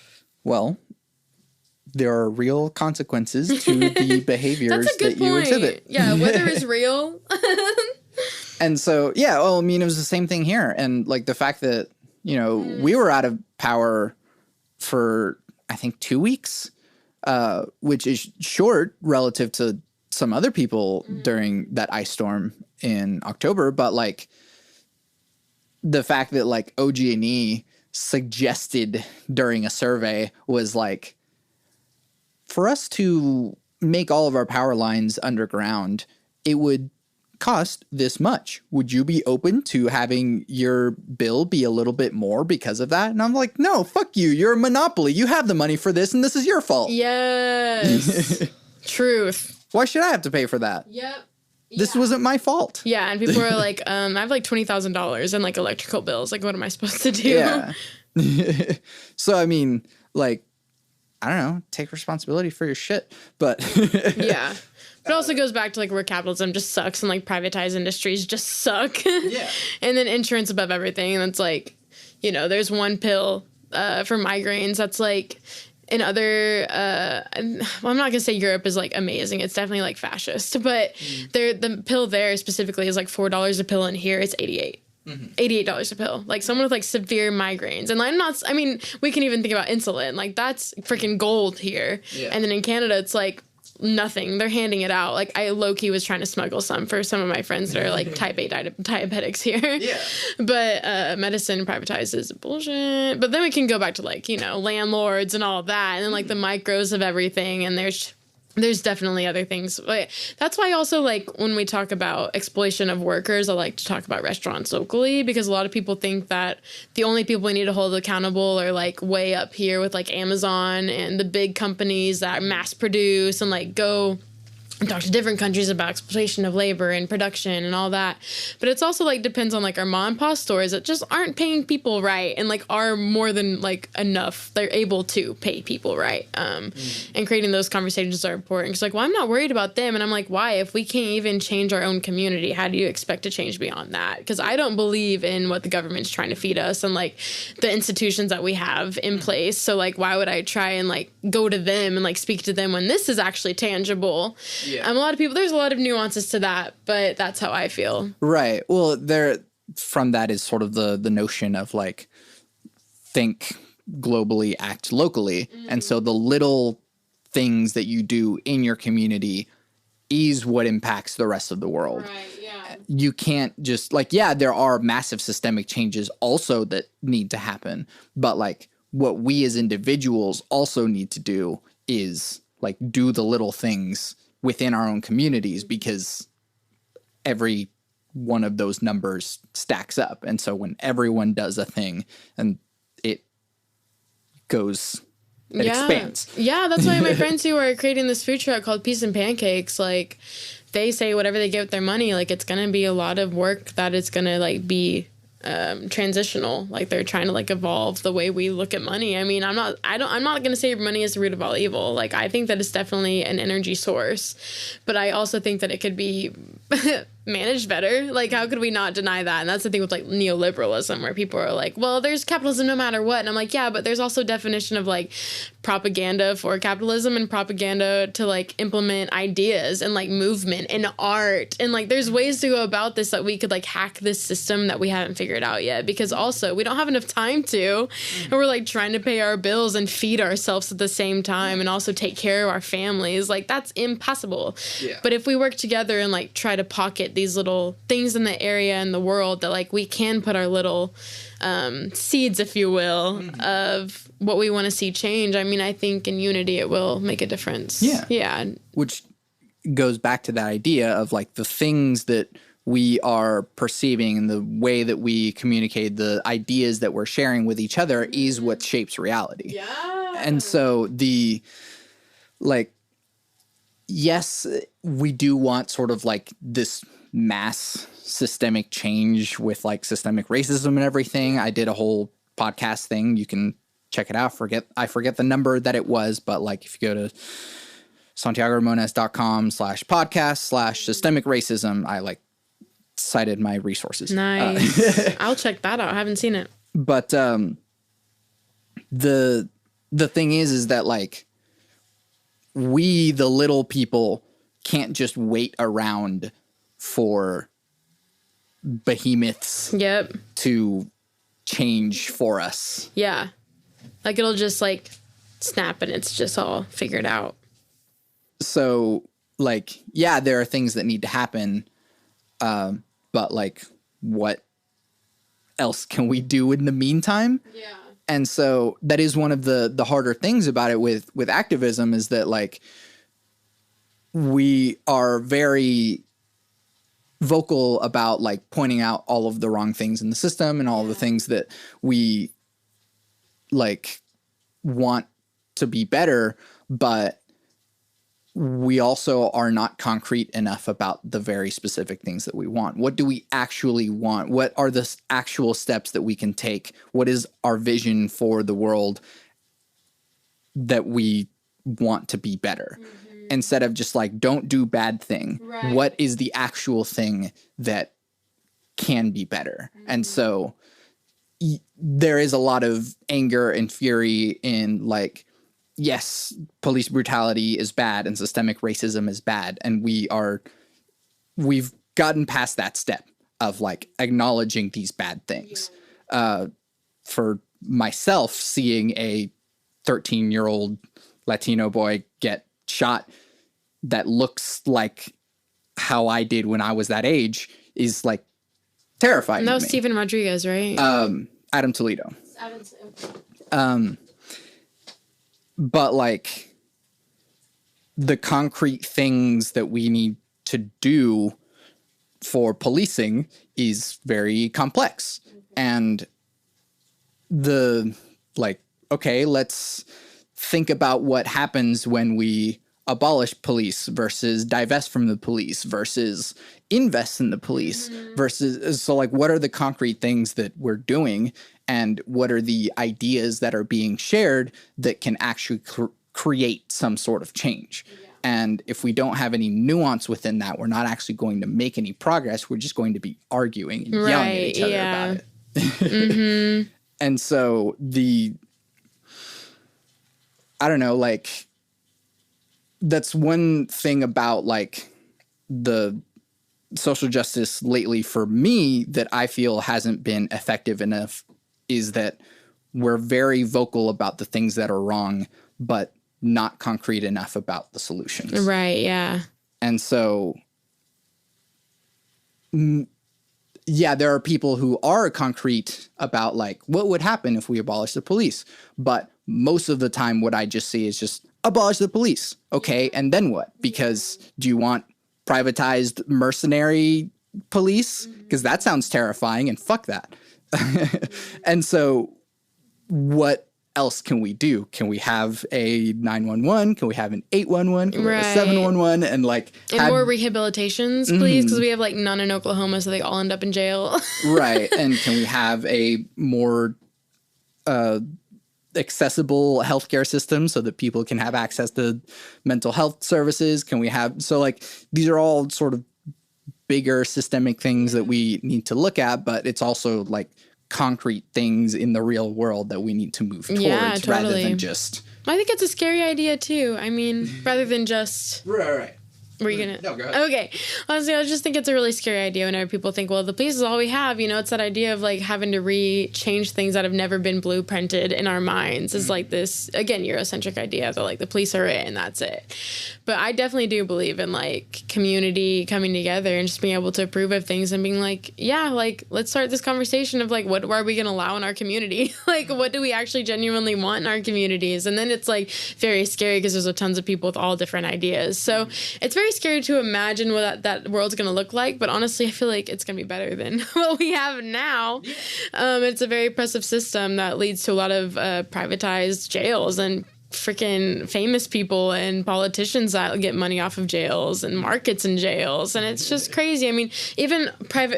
Well, there are real consequences to the behaviors that you exhibit. Yeah, weather is real. And so, I mean, it was the same thing here. And like the fact that, we were out of power for, I think, 2 weeks, which is short relative to some other people during that ice storm in October. But like the fact that like OG&E suggested during a survey was like, for us to make all of our power lines underground, it would cost this much. Would you be open to having your bill be a little bit more because of that? And I'm like, no, fuck you. You're a monopoly. You have the money for this, and this is your fault. Yes. Truth. Why should I have to pay for that? Yep. This wasn't my fault. Yeah, and people are like, I have like $20,000 in like electrical bills. Like, what am I supposed to do? Yeah. So, I mean, like, I don't know, take responsibility for your shit. But yeah. But it also goes back to like where capitalism just sucks and like privatized industries just suck. Yeah. And then insurance above everything. And it's like, there's one pill for migraines that's like in other I'm not gonna say Europe is like amazing. It's definitely like fascist. But the pill there specifically is like $4 a pill, and here it's $88. $88 a pill. Like someone with like severe migraines. And we can even think about insulin. Like that's freaking gold here. Yeah. And then in Canada, it's like nothing. They're handing it out. Like I low-key was trying to smuggle some for some of my friends that are like type A diabetics here. Yeah. But medicine privatized is bullshit. But then we can go back to like, landlords and all of that. And then like the micros of everything. And there's definitely other things. But that's why also, like, when we talk about exploitation of workers, I like to talk about restaurants locally, because a lot of people think that the only people we need to hold accountable are, like, way up here with, like, Amazon and the big companies that mass produce and, like, go and talk to different countries about exploitation of labor and production and all that. But it's also like depends on like our mom and pop stores that just aren't paying people right and like are more than like enough. They're able to pay people right. And creating those conversations are important. Because like, well, I'm not worried about them. And I'm like, why? If we can't even change our own community, how do you expect to change beyond that? Because I don't believe in what the government's trying to feed us and like the institutions that we have in place. So like, why would I try and like go to them and like speak to them when this is actually tangible? Yeah. A lot of people, there's a lot of nuances to that, but that's how I feel. Right. Well, from that is sort of the notion of like, think globally, act locally. And so the little things that you do in your community is what impacts the rest of the world. Right, yeah. You can't just like, yeah, there are massive systemic changes also that need to happen. But like what we as individuals also need to do is like do the little things within our own communities, because every one of those numbers stacks up. And so when everyone does a thing and it goes It expands. Yeah, that's why my friends who are creating this food truck called Peace and Pancakes, like, they say whatever they get with their money, like, it's going to be a lot of work that is going to, like, be transitional. Like, they're trying to, like, evolve the way we look at money. I mean, I'm not going to say money is the root of all evil. Like, I think that it's definitely an energy source, but I also think that it could be managed better. Like, how could we not deny that? And that's the thing with, like, neoliberalism, where people are like, well, there's capitalism no matter what. And I'm like, yeah, but there's also definition of, like, propaganda for capitalism and propaganda to, like, implement ideas and, like, movement and art. And, like, there's ways to go about this that we could, like, hack this system that we haven't figured out yet, because also we don't have enough time to, and we're, like, trying to pay our bills and feed ourselves at the same time and also take care of our families. Like, that's impossible. Yeah. But if we work together and, like, try to pocket these little things in the area and the world that, like, we can put our little seeds, if you will, of what we want to see change. I mean, I think in unity it will make a difference. Yeah. Which goes back to that idea of, like, the things that we are perceiving and the way that we communicate, the ideas that we're sharing with each other is what shapes reality. Yeah. And so yes, we do want sort of, like, this mass systemic change with, like, systemic racism and everything. I did a whole podcast thing. You can check it out. I forget the number that it was, but, like, if you go to santiagoramones.com/podcast/systemic racism, I, like, cited my resources. Nice. I'll check that out. I haven't seen it. But the thing is that, like, we, the little people, can't just wait around for behemoths to change for us. Yeah. Like, it'll just, like, snap and it's just all figured out. So, like, yeah, there are things that need to happen, but, like, what else can we do in the meantime? Yeah. And so that is one of the harder things about it with activism, is that, like, we are very vocal about, like, pointing out all of the wrong things in the system and all of the things that we, like, want to be better, but we also are not concrete enough about the very specific things that we want. What do we actually want? What are the actual steps that we can take? What is our vision for the world that we want to be better? Instead of just, like, don't do bad thing. Right. What is the actual thing that can be better? And so there is a lot of anger and fury in, like, yes, police brutality is bad and systemic racism is bad. And we've gotten past that step of, like, acknowledging these bad things. For myself, seeing a 13-year-old Latino boy get shot that looks like how I did when I was that age is, like, terrifying. And that was Stephen Rodriguez, right? Adam Toledo. But, like, the concrete things that we need to do for policing is very complex. And okay, let's think about what happens when we abolish police versus divest from the police versus invest in the police versus, so, like, what are the concrete things that we're doing, and what are the ideas that are being shared that can actually create some sort of change? And if we don't have any nuance within that, we're not actually going to make any progress. We're just going to be arguing and yelling at each other about it. And so I don't know, like, that's one thing about, like, the social justice lately for me that I feel hasn't been effective enough, is that we're very vocal about the things that are wrong, but not concrete enough about the solutions. Right, yeah. And so, yeah, there are people who are concrete about, like, what would happen if we abolish the police. But most of the time what I just see is just abolish the police. Okay, and then what? Because do you want privatized mercenary police? Because that sounds terrifying, and fuck that. And so what else can we do? Can we have a 911? Can we have an 811? Can we have a 711? And like more rehabilitations, please, because we have like none in Oklahoma, so they all end up in jail. Right. And can we have a more accessible healthcare system so that people can have access to mental health services? Can we have, so like these are all sort of bigger systemic things that we need to look at, but it's also like concrete things in the real world that we need to move towards rather than just. I think it's a scary idea too. I mean, rather than just. Right. Were you gonna? No, go ahead. Okay. Honestly, I just think it's a really scary idea whenever people think, well, the police is all we have. You know, it's that idea of like having to change things that have never been blueprinted in our minds is like this, again, Eurocentric idea that like the police are it and that's it. But I definitely do believe in like community coming together and just being able to approve of things and being like, yeah, like let's start this conversation of like, what are we going to allow in our community? Like, what do we actually genuinely want in our communities? And then it's like very scary because there's tons of people with all different ideas. So it's very scary to imagine what that world's going to look like, but honestly I feel like it's going to be better than what we have now. It's a very oppressive system that leads to a lot of privatized jails and freaking famous people and politicians that get money off of jails and markets in jails, and it's just crazy. I mean, even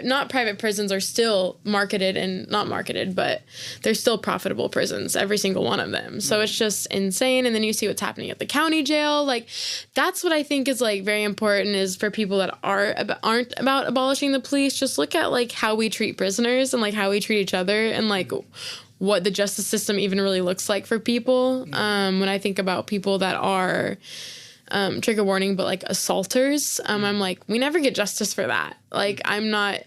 not private prisons are still marketed and not marketed, but they're still profitable prisons, every single one of them. So it's just insane. And then you see what's happening at the county jail. Like, that's what I think is like very important, is for people that aren't about abolishing the police, just look at like how we treat prisoners and like how we treat each other and like what the justice system even really looks like for people. When I think about people that are, trigger warning, but like assaulters, I'm like, we never get justice for that. Like, like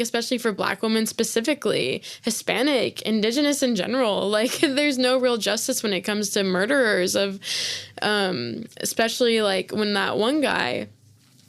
especially for Black women specifically, Hispanic, Indigenous in general, like there's no real justice when it comes to murderers of, especially like when that one guy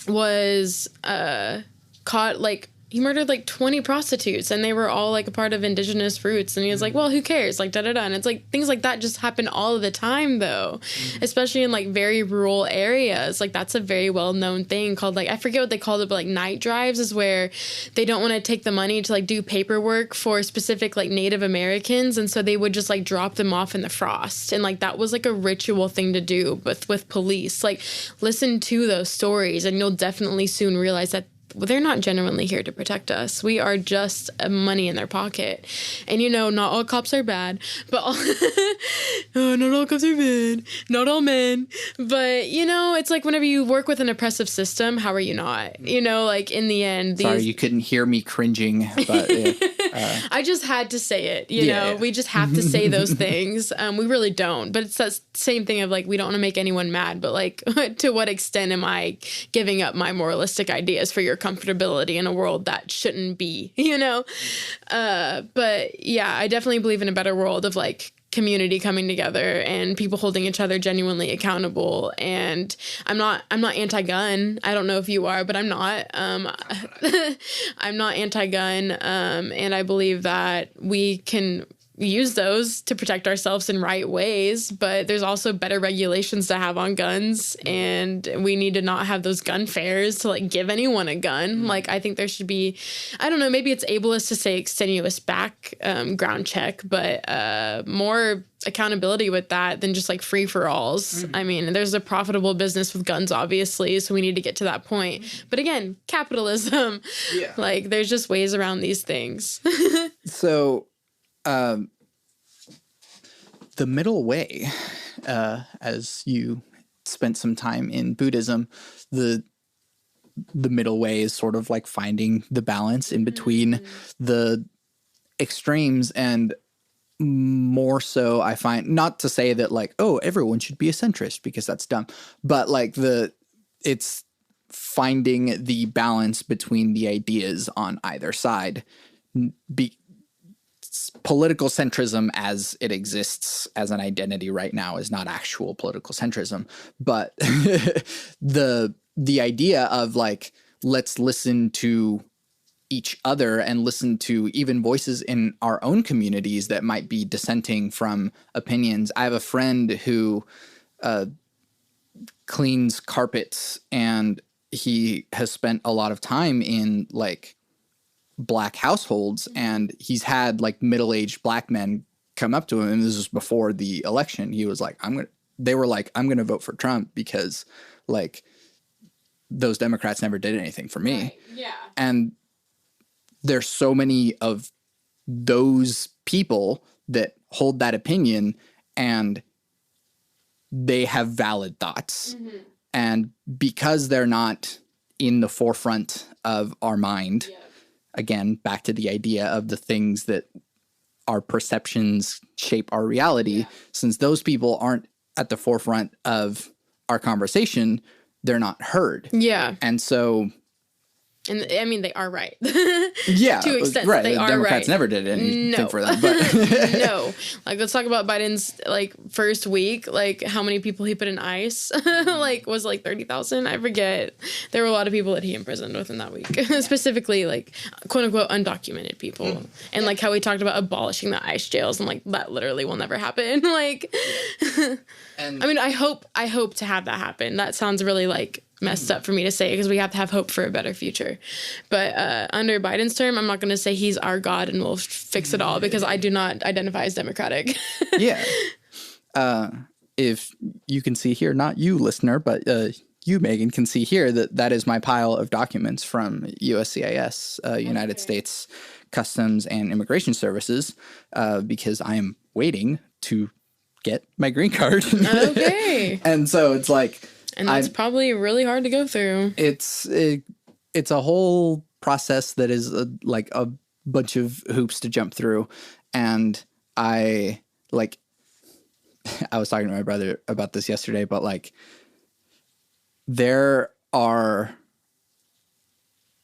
was caught, like, he murdered like 20 prostitutes and they were all like a part of indigenous roots. And he was like, well, who cares? Like, da-da-da. And it's like things like that just happen all of the time though, especially in like very rural areas. Like, that's a very well-known thing called, like, I forget what they called it, but like night drives is where they don't want to take the money to like do paperwork for specific like Native Americans. And so they would just like drop them off in the frost. And like, that was like a ritual thing to do with police. Like, listen to those stories and you'll definitely soon realize that they're not genuinely here to protect us. We are just money in their pocket. And, you know, not all cops are bad, but not all cops are bad. Not all men. But, you know, it's like whenever you work with an oppressive system, how are you not? You know, like in the end. Sorry, you couldn't hear me cringing, but I just had to say it, you know? We just have to say those things. We really don't. But it's that same thing of like, we don't want to make anyone mad, but like, to what extent am I giving up my moralistic ideas for your comfortability in a world that shouldn't be, you know? But yeah, I definitely believe in a better world of like community coming together and people holding each other genuinely accountable. And I'm not anti-gun. I don't know if you are, but I'm not. I'm not anti-gun. And I believe that we can use those to protect ourselves in right ways, but there's also better regulations to have on guns, and we need to not have those gun fairs to like give anyone a gun. Like, I think there should be, I don't know, maybe it's ableist to say extenuous background check, but more accountability with that than just like free for alls. I mean, there's a profitable business with guns, obviously, so we need to get to that point. But again, capitalism, like there's just ways around these things. So, the middle way, as you spent some time in Buddhism, the middle way is sort of like finding the balance in between the extremes. And more so, I find, not to say that like, oh, everyone should be a centrist because that's dumb, but like it's finding the balance between the ideas on either side. Political centrism as it exists as an identity right now is not actual political centrism, but the idea of like, let's listen to each other and listen to even voices in our own communities that might be dissenting from opinions. I have a friend who cleans carpets, and he has spent a lot of time in like Black households, and he's had like middle-aged Black men come up to him, and this was before the election. He was like, they were like, I'm going to vote for Trump because like those Democrats never did anything for me. Right. Yeah. And there's so many of those people that hold that opinion, and they have valid thoughts. Mm-hmm. And because they're not in the forefront of our mind, again, back to the idea of the things that our perceptions shape our reality, since those people aren't at the forefront of our conversation, they're not heard. Yeah. And so... And I mean, they are right. Yeah. To an extent, right. they the are Democrats right. never did anything for them. But No. Like, let's talk about Biden's, like, first week. Like, how many people he put in ICE? Like, was like 30,000? I forget. There were a lot of people that he imprisoned within that week. Specifically, like, quote-unquote, undocumented people. And, like, how we talked about abolishing the ICE jails. And, like, that literally will never happen. Like, and I mean, I hope to have that happen. That sounds really, like... messed up for me to say because we have to have hope for a better future. But under Biden's term, I'm not going to say he's our God and will fix it all because I do not identify as Democratic. Yeah. If you can see here, not you, listener, but you, Megan, can see here that is my pile of documents from USCIS, United States Customs and Immigration Services, because I am waiting to get my green card. Okay. And so it's like... And that's probably really hard to go through. It's a whole process that is like a bunch of hoops to jump through. And I was talking to my brother about this yesterday, but like there are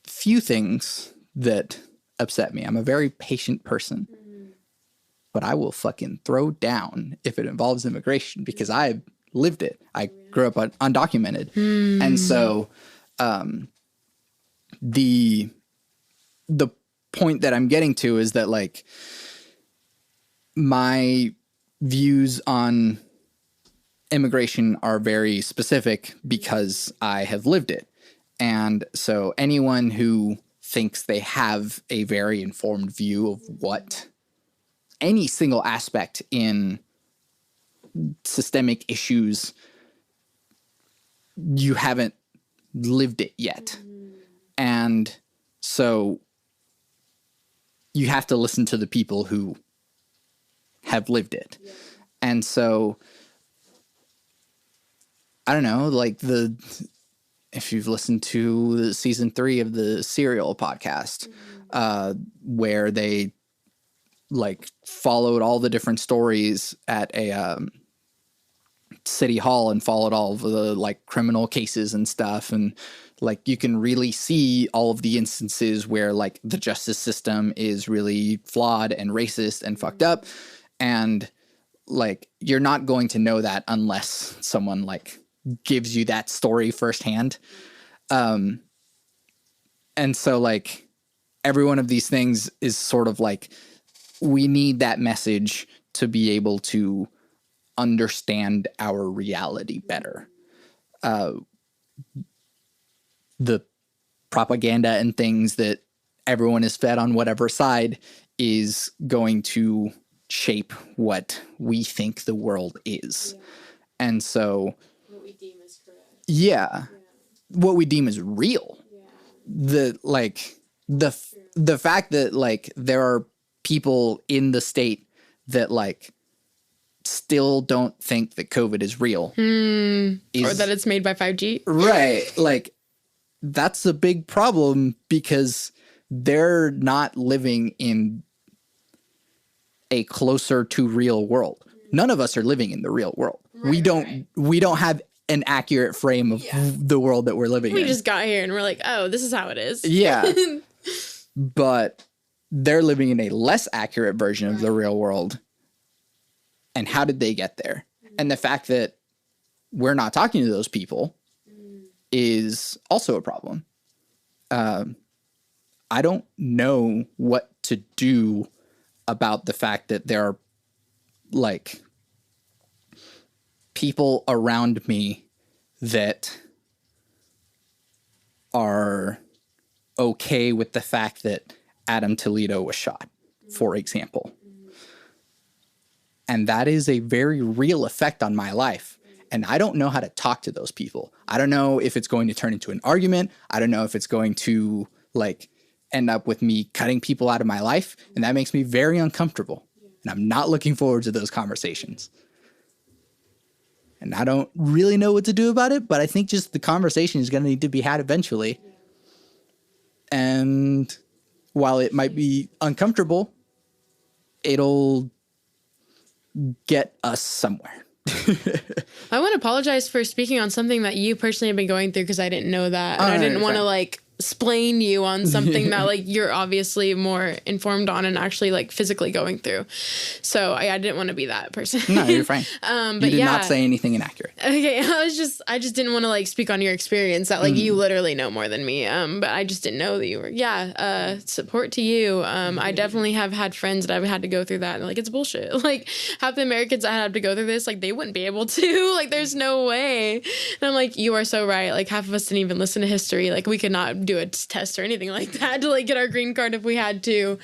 few things that upset me. I'm a very patient person, but I will fucking throw down if it involves immigration because I've lived it. I grew up undocumented. And so the point that I'm getting to is that like my views on immigration are very specific because I have lived it. And so anyone who thinks they have a very informed view of what any single aspect in systemic issues, you haven't lived it yet. And so you have to listen to the people who have lived it. And so I don't know, like if you've listened to season 3 of the Serial podcast, where they like followed all the different stories at a city hall and followed all of the like criminal cases and stuff, and like you can really see all of the instances where like the justice system is really flawed and racist and fucked up, and like you're not going to know that unless someone like gives you that story firsthand. And so like every one of these things is sort of like we need that message to be able to understand our reality better. The propaganda and things that everyone is fed on whatever side is going to shape what we think the world is. And so what we deem as correct. What we deem as real. The fact that like there are people in the state that like still don't think that COVID is real. Or that it's made by 5G. Right. Like that's a big problem because they're not living in a closer to real world. None of us are living in the real world. We don't have an accurate frame of the world that we're living in. We just got here and we're like, oh, this is how it is. Yeah. But they're living in a less accurate version of the real world. And how did they get there? And the fact that we're not talking to those people is also a problem. I don't know what to do about the fact that there are like people around me that are okay with the fact that Adam Toledo was shot, for example. And that is a very real effect on my life. And I don't know how to talk to those people. I don't know if it's going to turn into an argument. I don't know if it's going to like end up with me cutting people out of my life. And that makes me very uncomfortable. And I'm not looking forward to those conversations. And I don't really know what to do about it, but I think just the conversation is going to need to be had eventually. And while it might be uncomfortable, it'll get us somewhere. I want to apologize for speaking on something that you personally have been going through because I didn't know that. And I didn't want to like explain you on something that like you're obviously more informed on and actually like physically going through. So I didn't want to be that person. No, you're fine. But you did not say anything inaccurate. Okay, I just didn't want to like speak on your experience that like you literally know more than me. But I just didn't know that you were support to you. I definitely have had friends that I've had to go through that and like it's bullshit. Like half the Americans that have to go through this, like they wouldn't be able to. Like there's no way. And I'm like, you are so right. Like half of us didn't even listen to history. Like we could not do a test or anything like that to like get our green card if we had to.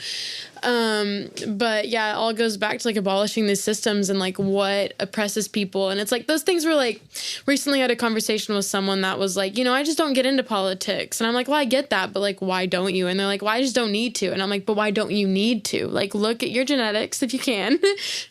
But yeah, it all goes back to like abolishing these systems and like what oppresses people. And it's like those things were like, recently I had a conversation with someone that was like, you know, I just don't get into politics. And I'm like, well, I get that, but like, why don't you? And they're like, well, I just don't need to. And I'm like, but why don't you need to? Like, look at your genetics if you can.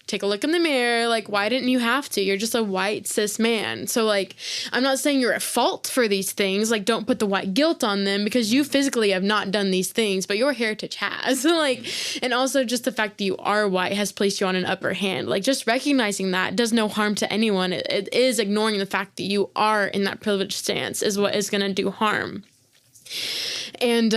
Take a look in the mirror. Like, why didn't you have to? You're just a white cis man. So like, I'm not saying you're at fault for these things. Like, don't put the white guilt on them because you physically have not done these things, but your heritage has. Like, and also just the fact that you are white has placed you on an upper hand. Like just recognizing that does no harm to anyone. It is ignoring the fact that you are in that privileged stance is what is going to do harm. And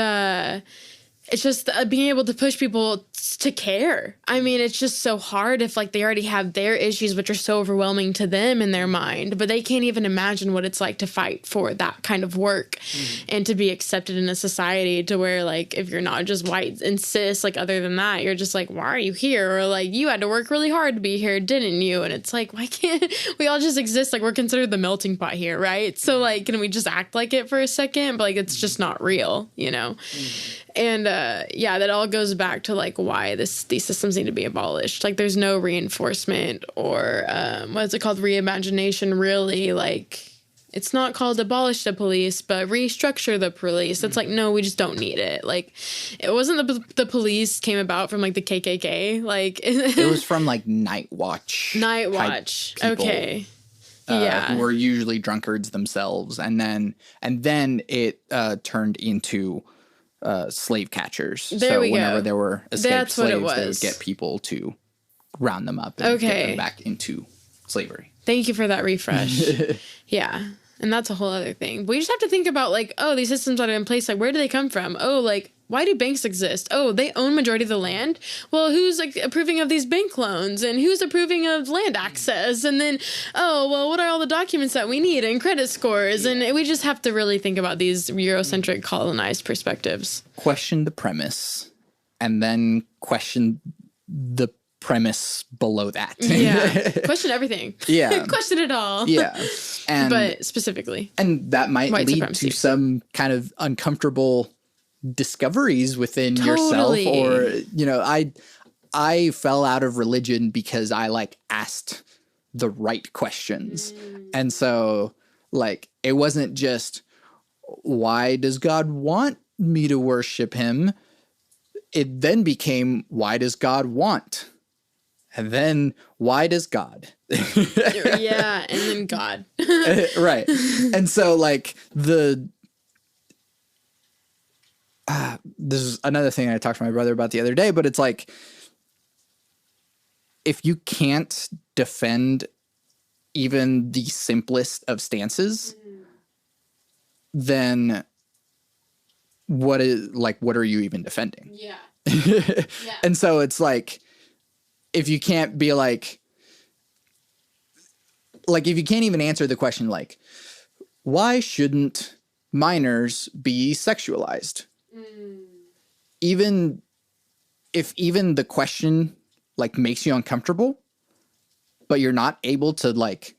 it's just being able to push people to care. I mean, it's just so hard if like they already have their issues, which are so overwhelming to them in their mind, but they can't even imagine what it's like to fight for that kind of work and to be accepted in a society to where like, if you're not just white and cis, like other than that, you're just like, why are you here? Or like, you had to work really hard to be here, didn't you? And it's like, why can't we all just exist? Like we're considered the melting pot here, right? So like, can we just act like it for a second? But like, it's just not real, you know? And that all goes back to like why these systems need to be abolished. Like there's no reinforcement or what's it called, reimagination, really. Like it's not called abolish the police, but restructure the police. It's like, no, we just don't need it. Like it wasn't the police came about from like the KKK. Like it was from like Night Watch. Okay. Who were usually drunkards themselves, and then it turned into slave catchers. Whenever there were escaped slaves, they would get people to round them up and get them back into slavery. Thank you for that refresh. Yeah. And that's a whole other thing. But we just have to think about like, oh, these systems that are in place, like where do they come from? Oh, like why do banks exist? Oh, they own majority of the land. Well, who's like approving of these bank loans and who's approving of land access? And then, oh, well, what are all the documents that we need and credit scores? And we just have to really think about these Eurocentric colonized perspectives. Question the premise and then question the premise below that. Yeah. Question everything. Yeah. Question it all. Yeah. But specifically. And that might lead to some kind of uncomfortable discoveries within yourself, or you know, I fell out of religion because I like asked the right questions. And so like it wasn't just why does God want me to worship him? It then became why does God want? And then why does God? Yeah, and then God. Right. And so like this is another thing I talked to my brother about the other day, but it's like, if you can't defend even the simplest of stances, then what are you even defending? Yeah. And so it's like, if you can't be like if you can't even answer the question, like, why shouldn't minors be sexualized? Even if the question like makes you uncomfortable, but you're not able to like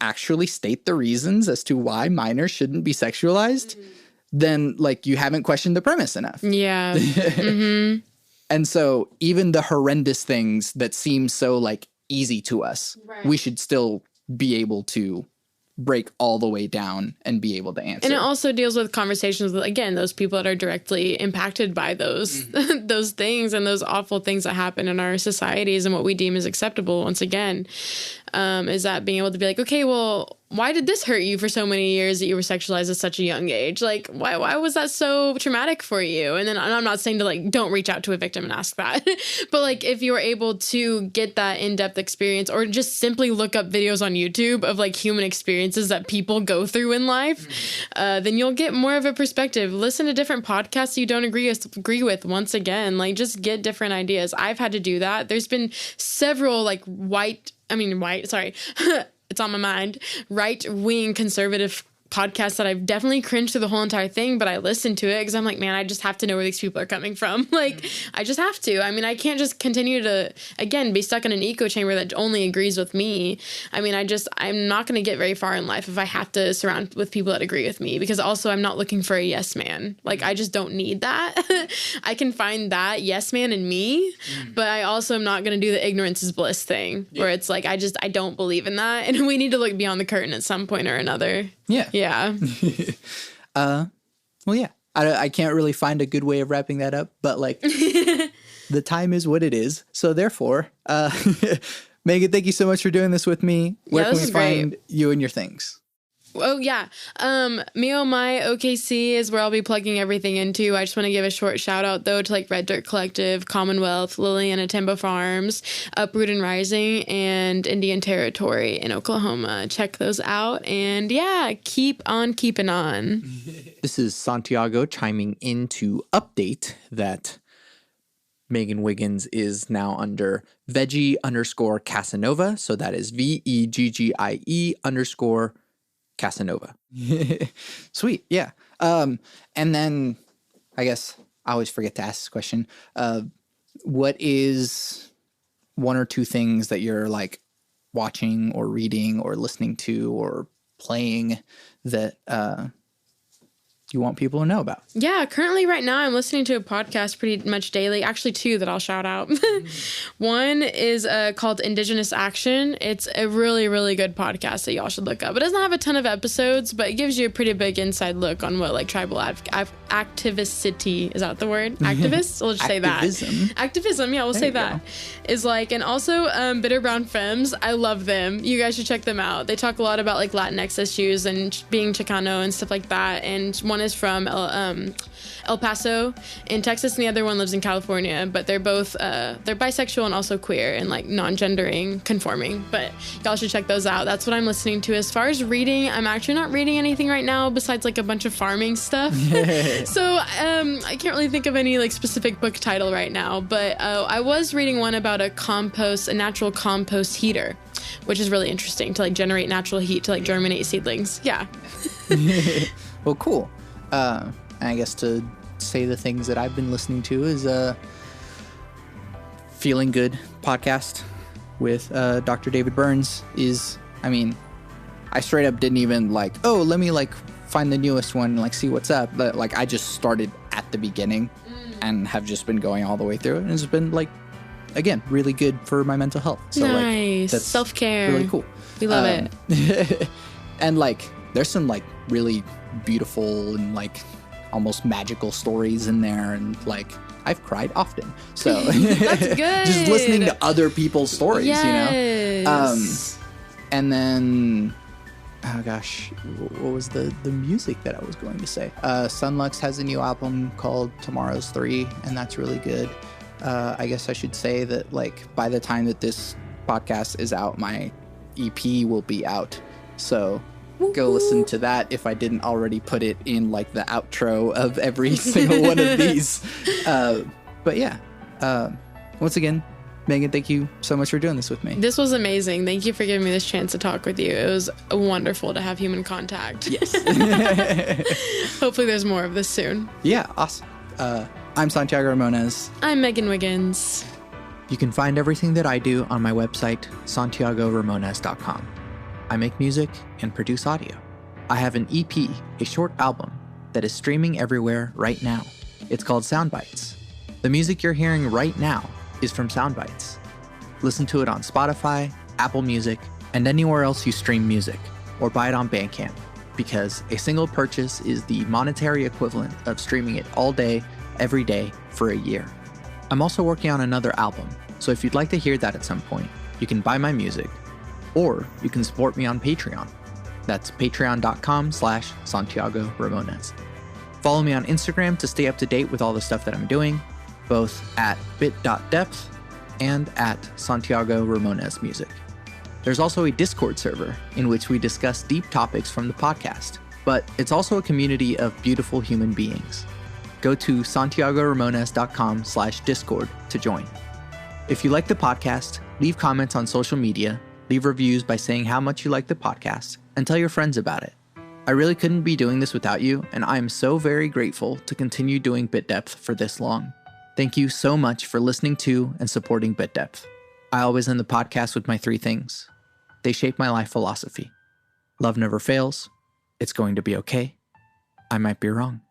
actually state the reasons as to why minors shouldn't be sexualized, then like you haven't questioned the premise enough. Yeah. And so even the horrendous things that seem so like easy to us, we should still be able to break all the way down and be able to answer. And it also deals with conversations with, again, those people that are directly impacted by those those things and those awful things that happen in our societies and what we deem as acceptable, once again, is that being able to be like, okay, well, why did this hurt you for so many years that you were sexualized at such a young age? Like, why was that so traumatic for you? And then I'm not saying to like, don't reach out to a victim and ask that. But like, if you were able to get that in-depth experience or just simply look up videos on YouTube of like human experiences that people go through in life, then you'll get more of a perspective. Listen to different podcasts you don't agree with. Once again, like just get different ideas. I've had to do that. There's been several like it's on my mind, right-wing conservative podcasts that I've definitely cringed through the whole entire thing, but I listened to it because I'm like, man, I just have to know where these people are coming from. Like, I just have to. I mean, I can't just continue to, again, be stuck in an echo chamber that only agrees with me. I mean, I'm not going to get very far in life if I have to surround with people that agree with me, because also I'm not looking for a yes man. Like, I just don't need that. I can find that yes man in me, but I also am not going to do the ignorance is bliss thing where it's like, I don't believe in that. And we need to look beyond the curtain at some point or another. Yeah. Yeah. Well, yeah. I can't really find a good way of wrapping that up, but like the time is what it is. So therefore, Megan, thank you so much for doing this with me. Where can we find you and your things? Oh, yeah. Me Oh My OKC is where I'll be plugging everything into. I just want to give a short shout out, though, to like Red Dirt Collective, Commonwealth, Liliana Timber Farms, Uproot and Rising, and Indian Territory in Oklahoma. Check those out. And yeah, keep on keeping on. This is Santiago chiming in to update that Megan Wiggins is now under Veggie_Casanova. So that is VEGGIE_ Casanova. Sweet. Yeah. And then I guess I always forget to ask this question. What is one or two things that you're like watching or reading or listening to or playing that you want people to know about? Yeah, currently right now I'm listening to a podcast pretty much daily. Actually, two that I'll shout out. One is called Indigenous Action. It's a really, really good podcast that y'all should look up. It doesn't have a ton of episodes, but it gives you a pretty big inside look on what like tribal activicity, is that the word? Activists? We'll just say that. Activism, yeah, we'll say that. Is like, and also Bitter Brown Femmes. I love them. You guys should check them out. They talk a lot about like Latinx issues and being Chicano and stuff like that. And one is from El Paso in Texas, and the other one lives in California, but they're both they're bisexual and also queer and like non-gendering conforming, but y'all should check those out. That's what I'm listening to. As far as reading, I'm actually not reading anything right now besides like a bunch of farming stuff. So I can't really think of any like specific book title right now, but I was reading one about a natural compost heater, which is really interesting to like generate natural heat to like germinate seedlings. Yeah. Well, cool. I guess to say the things that I've been listening to is Feeling Good podcast with Dr. David Burns is, I mean, I straight up didn't even like, oh, let me like find the newest one and like see what's up. But like I just started at the beginning and have just been going all the way through it. And it's been like, again, really good for my mental health. So nice. Like, that's self-care. Really cool. We love it. And like there's some like really beautiful and like almost magical stories in there, and like I've cried often, so that's good. Just listening to other people's stories. Yes. You know. And then oh gosh, what was the music that I was going to say? Sunlux has a new album called Tomorrow's 3, and that's really good. I guess I should say that like by the time that this podcast is out, my EP will be out, so go listen to that if I didn't already put it in like the outro of every single one of these. But yeah, once again, Megan, thank you so much for doing this with me. This was amazing. Thank you for giving me this chance to talk with you. It was wonderful to have human contact. Yes. Hopefully there's more of this soon. Yeah, awesome. I'm Santiago Ramones. I'm Megan Wiggins. You can find everything that I do on my website, santiagoramones.com. I make music and produce audio. I have an EP, a short album, that is streaming everywhere right now. It's called Soundbites. The music you're hearing right now is from Soundbites. listen to it on Spotify, Apple Music, and anywhere else you stream music, or buy it on Bandcamp, because a single purchase is the monetary equivalent of streaming it all day, every day, for a year. I'm also working on another album, so if you'd like to hear that at some point, you can buy my music, or you can support me on Patreon. That's patreon.com/Santiago Ramones. Follow me on Instagram to stay up to date with all the stuff that I'm doing, both at bit.depth and at Santiago Ramones Music. There's also a Discord server in which we discuss deep topics from the podcast, but it's also a community of beautiful human beings. Go to santiagoramones.com/Discord to join. If you like the podcast, leave comments on social media, leave reviews by saying how much you like the podcast, and tell your friends about it. I really couldn't be doing this without you, and I am so very grateful to continue doing Bit Depth for this long. Thank you so much for listening to and supporting Bit Depth. I always end the podcast with my 3 things. They shape my life philosophy. Love never fails. It's going to be okay. I might be wrong.